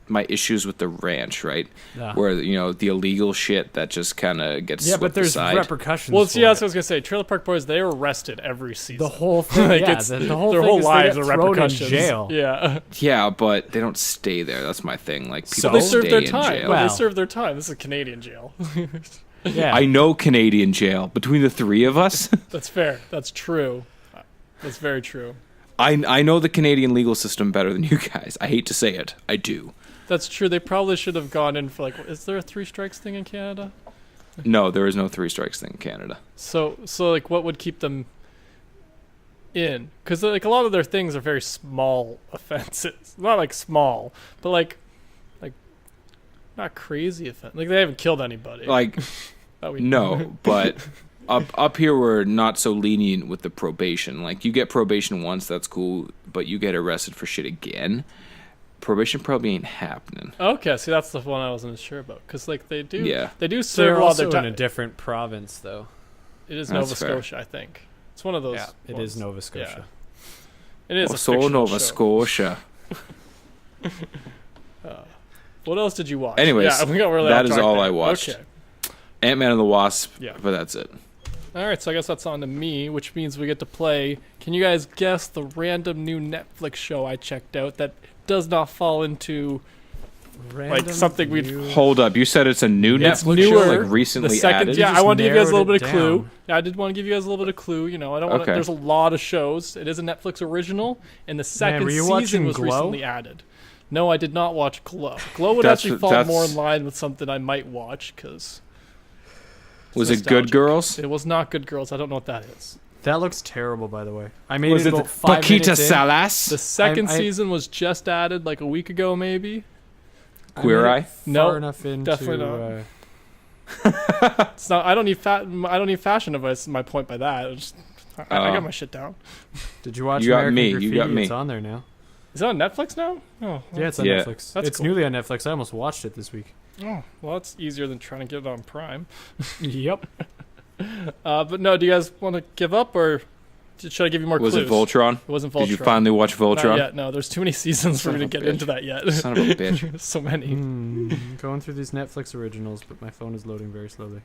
my issues with the ranch, right? Yeah. Where the illegal shit that just kind of gets Yeah, swept but there's aside. repercussions. Well, for see, that's it. what I was gonna say. Trailer Park Boys, they are arrested every season. The whole thing, Like, yeah, it's- the whole their thing whole is lives they are get thrown in repercussions. jail. Yeah. Yeah, but they don't stay there. That's my thing. Like people So? They stay serve their in time. jail. Well, Wow. they serve their time. This is Canadian jail. Yeah, I know Canadian jail. Between the three of us, That's fair. That's true. That's very true. I know the Canadian legal system better than you guys. I hate to say it. I do. That's true. They probably should have gone in for like. Is there a 3 strikes thing in Canada? No, there is no 3 strikes thing in Canada. So like, what would keep them in? Because like a lot of their things are very small offenses. Not like small, but like not crazy offense. Like they haven't killed anybody. Like that we no, but up here we're not so lenient with the probation. Like you get probation once, that's cool, but you get arrested for shit again. Probation probably ain't happening. Okay, see that's the one I wasn't sure about. Because like they do. Yeah. They do serve they're a lot of also their in a time. different province, though. It is That's Nova fair. Scotia, I think. It's one of those. Yeah, it is ones. Nova Scotia. It is a So fictional Nova show. Scotia. What else did you watch? Anyways, yeah, we got really that off is track all there. I watched. Okay. Ant-Man and the Wasp. Yeah. But that's it. All right, so I guess that's on to me, which means we get to play. Can you guys guess the random new Netflix show I checked out that does not fall into like something we'd. Hold up, you said it's a new It's Netflix newer. show, like recently The second, added? yeah, I wanted to give you guys a little bit of narrowed it clue. down. Yeah, I did want to give you guys a little bit of clue. You know, I don't want. Okay. There's a lot of shows. It is a Netflix original, and the second were you season watching was Glow? recently added. No, I did not watch Glow. Glow would That's- actually fall that's- more in line with something I might watch because. Was it Good Girls? It was not Good Girls. I don't know what that is. That looks terrible, by the way. I made Was it it about 5 Paquita minutes in. Salas? The second I- season was just added like a week ago, maybe. Queer I made Eye? it Far No, enough into, definitely not. It's not. I don't need fashion advice. Is my point by that. I got my shit down. Did you watch You got American me, you Graffiti? got me. It's on there now. Is it on Netflix now? Oh, Yeah, it's on Yeah. Netflix. That's It's cool. newly on Netflix. I almost watched it this week. oh, well, that's easier than trying to get it on Prime. Yep. But no, do you guys want to give up or should I give you more Was clues? it Voltron? It wasn't Voltron. Did you finally watch Not Voltron? yet. No, there's too many seasons for Son me to of a get into bitch. that yet. Son of a bitch. So many. Going through these Netflix originals, but my phone is loading very slowly.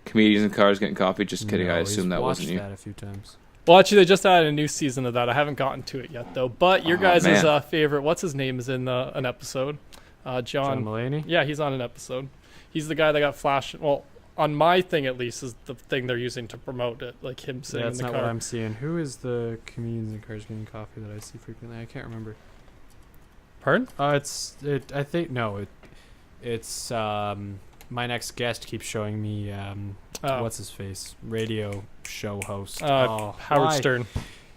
Comedians in Cars Getting Coffee? Just kidding, No, I he's assume that watched wasn't you. that a few times. Well, actually, they just added a new season of that. I haven't gotten to it yet, though. But your Oh, guys' man. favorite, what's his name, is in an episode. John Mulaney? Yeah, he's on an episode. He's the guy that got flashed. Well, on my thing at least, is the thing they're using to promote it, like him sitting That's in the not car. what I'm seeing. Who is the Comedians in Cars Getting Coffee that I see frequently? I can't remember. Pardon? It's my next guest keeps showing me what's his face, radio show host. Howard why? Stern.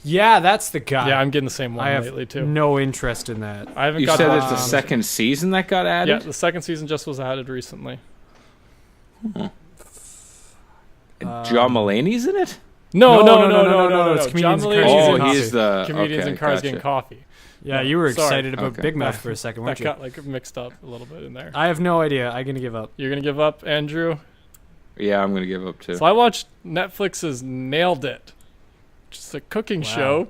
Yeah, that's the guy. Yeah, I'm getting the same one I have lately too. no interest in that. I haven't You got said to it's the watch second season that got Yeah, added? the second season just was added recently. John Mulaney's in it? No. It's John Comedians in Cars Mulaney's Getting Oh, in Coffee. he's the... Comedians okay, in Cars gotcha. Getting Coffee. Yeah, you were Sorry. excited about Okay. Big Mouth for a second, weren't That you? got like mixed up a little bit in there. I have no idea. I'm gonna give up. You're gonna give up, Andrew? Yeah, I'm going to give up too. So I watched Netflix's Nailed It, just a cooking Wow. show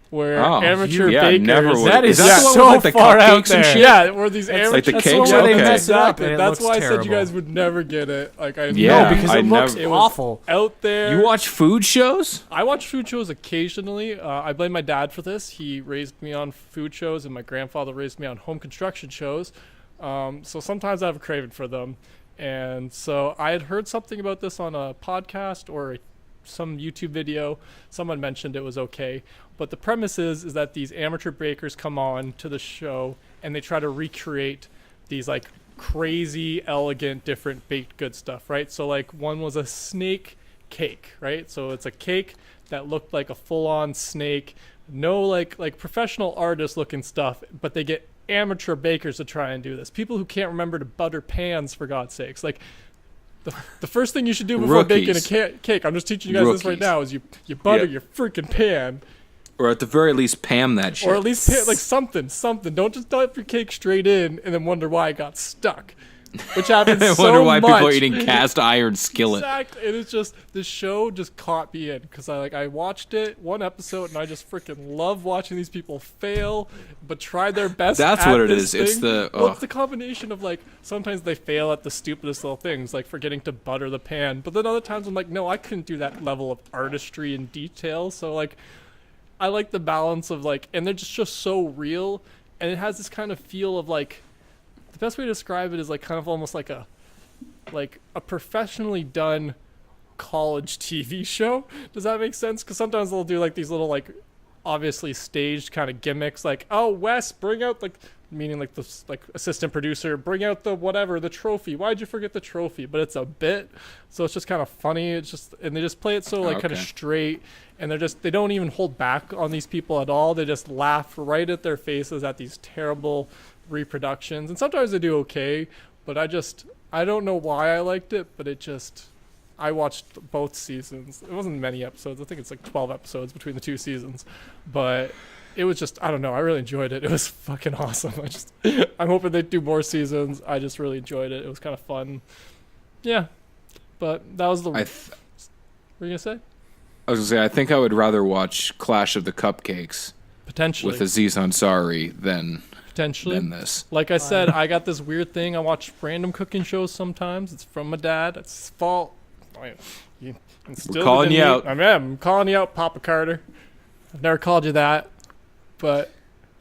where Oh, amateur yeah, bakers. never would. That is that the one so with, like, the far out cupcakes and there. shit? Yeah, where these amateurs. like the That's cakes? where they Okay. mess it up, Exactly. and it That's looks why I said terrible. you guys would never get it. Like I Yeah, no, because I it looks never- It was awful. out there. You watch food shows? I watch food shows occasionally. I blame my dad for this. He raised me on food shows, and my grandfather raised me on home construction shows. So sometimes I have a craving for them. And so I had heard something about this on a podcast or some YouTube video. Someone mentioned it was okay. But the premise is that these amateur bakers come on to the show and they try to recreate these like crazy, elegant, different baked good stuff, right? So like one was a snake cake, right? So it's a cake that looked like a full-on snake, no like professional artist looking stuff, but they get amateur bakers to try and do this. People who can't remember to butter pans, for God's sakes. Like the first thing you should do before baking a Rookies. cake, I'm just teaching you guys this right Rookies. now, is you butter Yeah. your freaking pan. Or at the very least, Pam that shit. Or at least like something. Don't just dump your cake straight in and then wonder why it got stuck. Which happens I so wonder why much. people are eating cast iron skillet. Exactly. It is just the show just caught me in because I watched it one episode and I just freaking love watching these people fail but try their best. That's at what it this is. It's thing. the- well, ugh. it's the combination of like sometimes they fail at the stupidest little things like forgetting to butter the pan, but then other times I'm like, no, I couldn't do that level of artistry and detail. So like, I like the balance of like, and they're just so real, and it has this kind of feel of like, the best way to describe it is like kind of almost like a professionally done college TV show. Does that make sense? Because sometimes they'll do like these little like obviously staged kind of gimmicks, like, oh, Wes, bring out like, meaning like the like assistant producer, bring out the whatever, the trophy. Why'd you forget the trophy? But it's a bit, so it's just kind of funny. It's just, and they just play it so like kind of Okay. straight, and they don't even hold back on these people at all. They just laugh right at their faces at these terrible reproductions, and sometimes they do okay, but I don't know why I liked it, but I watched both seasons. It wasn't many episodes. I think it's like 12 episodes between the two seasons, but it was just, I don't know, I really enjoyed it. It was fucking awesome. I'm hoping they do more seasons. I just really enjoyed it. It was kind of fun. Yeah, but that was the I what were you gonna say? was going to say, I think I would rather watch Clash of the Cupcakes Potentially with Aziz Ansari than potentially this. Like I said, I got this weird thing. I watch random cooking shows sometimes. It's from my dad. It's his fault. You instilled it calling in you me. out. I'm calling you out, Papa Carter. I've never called you that, but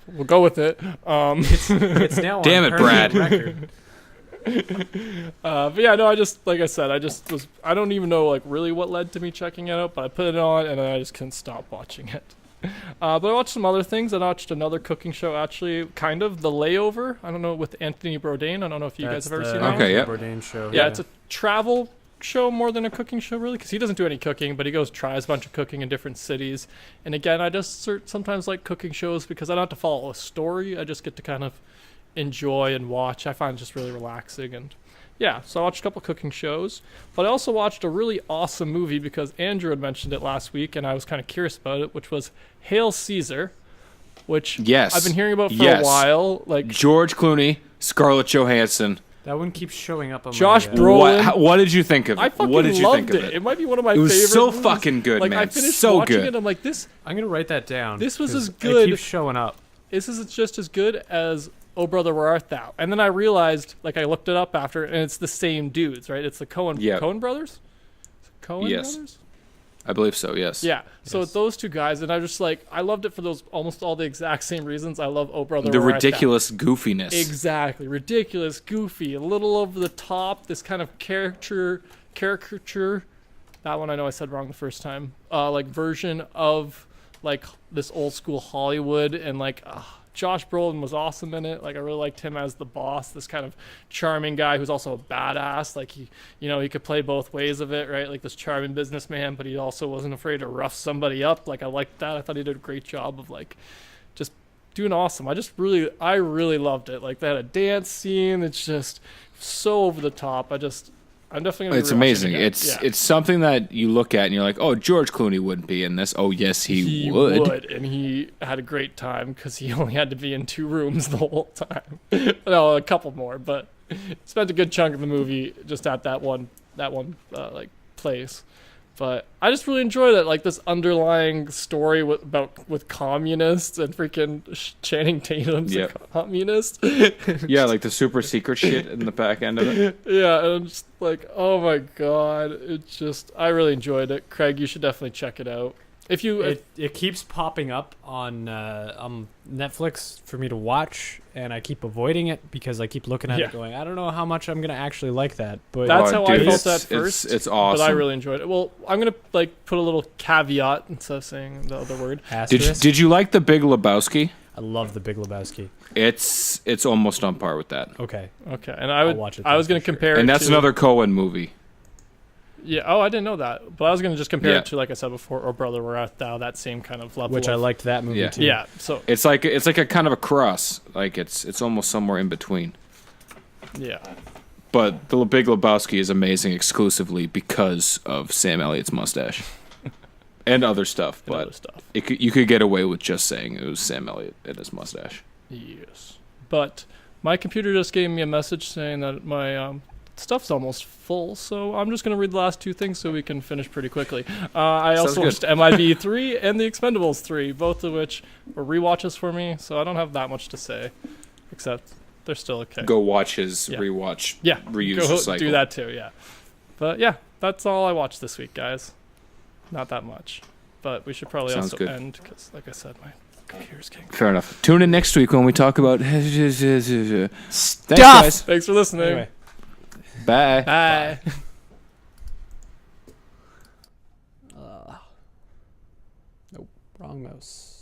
we'll go with it. It's now Damn on it, Brad. permanent record. But yeah, no, I just, like I said, I don't even know like really what led to me checking it out, but I put it on and then I just couldn't stop watching it. But I watched some other things. I watched another cooking show, actually, kind of, The Layover. I don't know, with Anthony Bourdain. I don't know if you guys have ever seen that. Okay, yeah. Bourdain show. Yeah, it's a travel show more than a cooking show, really, because he doesn't do any cooking, but he tries a bunch of cooking in different cities. And again, I just sometimes like cooking shows because I don't have to follow a story. I just get to kind of enjoy and watch. I find it just really relaxing. And yeah, so I watched a couple cooking shows, but I also watched a really awesome movie because Andrew had mentioned it last week, and I was kind of curious about it, which was Hail Caesar, which I've been hearing about for a while. Like George Clooney, Scarlett Johansson. That one keeps showing up on Josh my, Brolin. What did you think of it? I fucking what did you loved think of it. It might be one of my favorite. It was so movies. fucking good, like, man. I finished so watching good. it. I'm like, this. I'm gonna write that down. This was 'cause as good. It keeps showing up. This is just as good as Oh Brother Where Art Thou. And then I realized, like, I looked it up after, and it's the same dudes, right? It's the Coen brothers. Is it Coen brothers. I believe so. Yes. Yeah. So Yes. those two guys, and I just like I loved it for those almost all the exact same reasons. I love Oh Brother The Where Art Thou. ridiculous goofiness. Exactly. Ridiculous, goofy, a little over the top, this kind of caricature. That one I know I said wrong the first time. Like version of like this old school Hollywood, and like Josh Brolin was awesome in it. Like I really liked him as the boss, this kind of charming guy who's also a badass. Like he could play both ways of it, right? Like this charming businessman, but he also wasn't afraid to rough somebody up. Like I liked that. I thought he did a great job of like just doing awesome. I really loved it. Like they had a dance scene. It's just so over the top. I'm definitely gonna be It's rewatching amazing. it. It's something that you look at and you're like, oh, George Clooney wouldn't be in this. Oh, yes, he would. And he had a great time because he only had to be in 2 rooms the whole time. No, a couple more, but spent a good chunk of the movie just at that one like place. But I just really enjoyed it, like this underlying story with communists and freaking Channing Tatum's a communist. Yeah, like the super secret shit in the back end of it. Yeah, and I'm just like, oh my god, I really enjoyed it. Craig, you should definitely check it out. It keeps popping up on Netflix for me to watch, and I keep avoiding it because I keep looking at it going, I don't know how much I'm going to actually like that. But that's how I felt at first. It's awesome. But I really enjoyed it. Well, I'm going to like put a little caveat instead of saying the other word. Did you like The Big Lebowski? I love The Big Lebowski. It's almost on par with that. Okay. And I watch it. I was going to compare it and that's to, another Coen movie. Yeah. Oh, I didn't know that. But I was going to just compare it to, like I said before, Or Brother Where Art Thou, that same kind of level. Which I liked that movie too. Yeah. So it's like a kind of a cross. Like it's almost somewhere in between. Yeah. But The Big Lebowski is amazing exclusively because of Sam Elliott's mustache. And other stuff. But you could get away with just saying it was Sam Elliott and his mustache. Yes. But my computer just gave me a message saying that my stuff's almost full, so I'm just going to read the last 2 things so we can finish pretty quickly. I also watched MIB 3 and The Expendables 3, both of which were rewatches for me, so I don't have that much to say, except they're still okay. Go watch his rewatch. Yeah, reuse go cycle. do that too, yeah. But yeah, that's all I watched this week, guys. Not that much. But we should probably end, because like I said, my computer's getting... Fair enough. Tune in next week when we talk about... Stuff! Thanks, guys. Thanks for listening. Anyway. Bye. Bye. Nope, wrong mouse.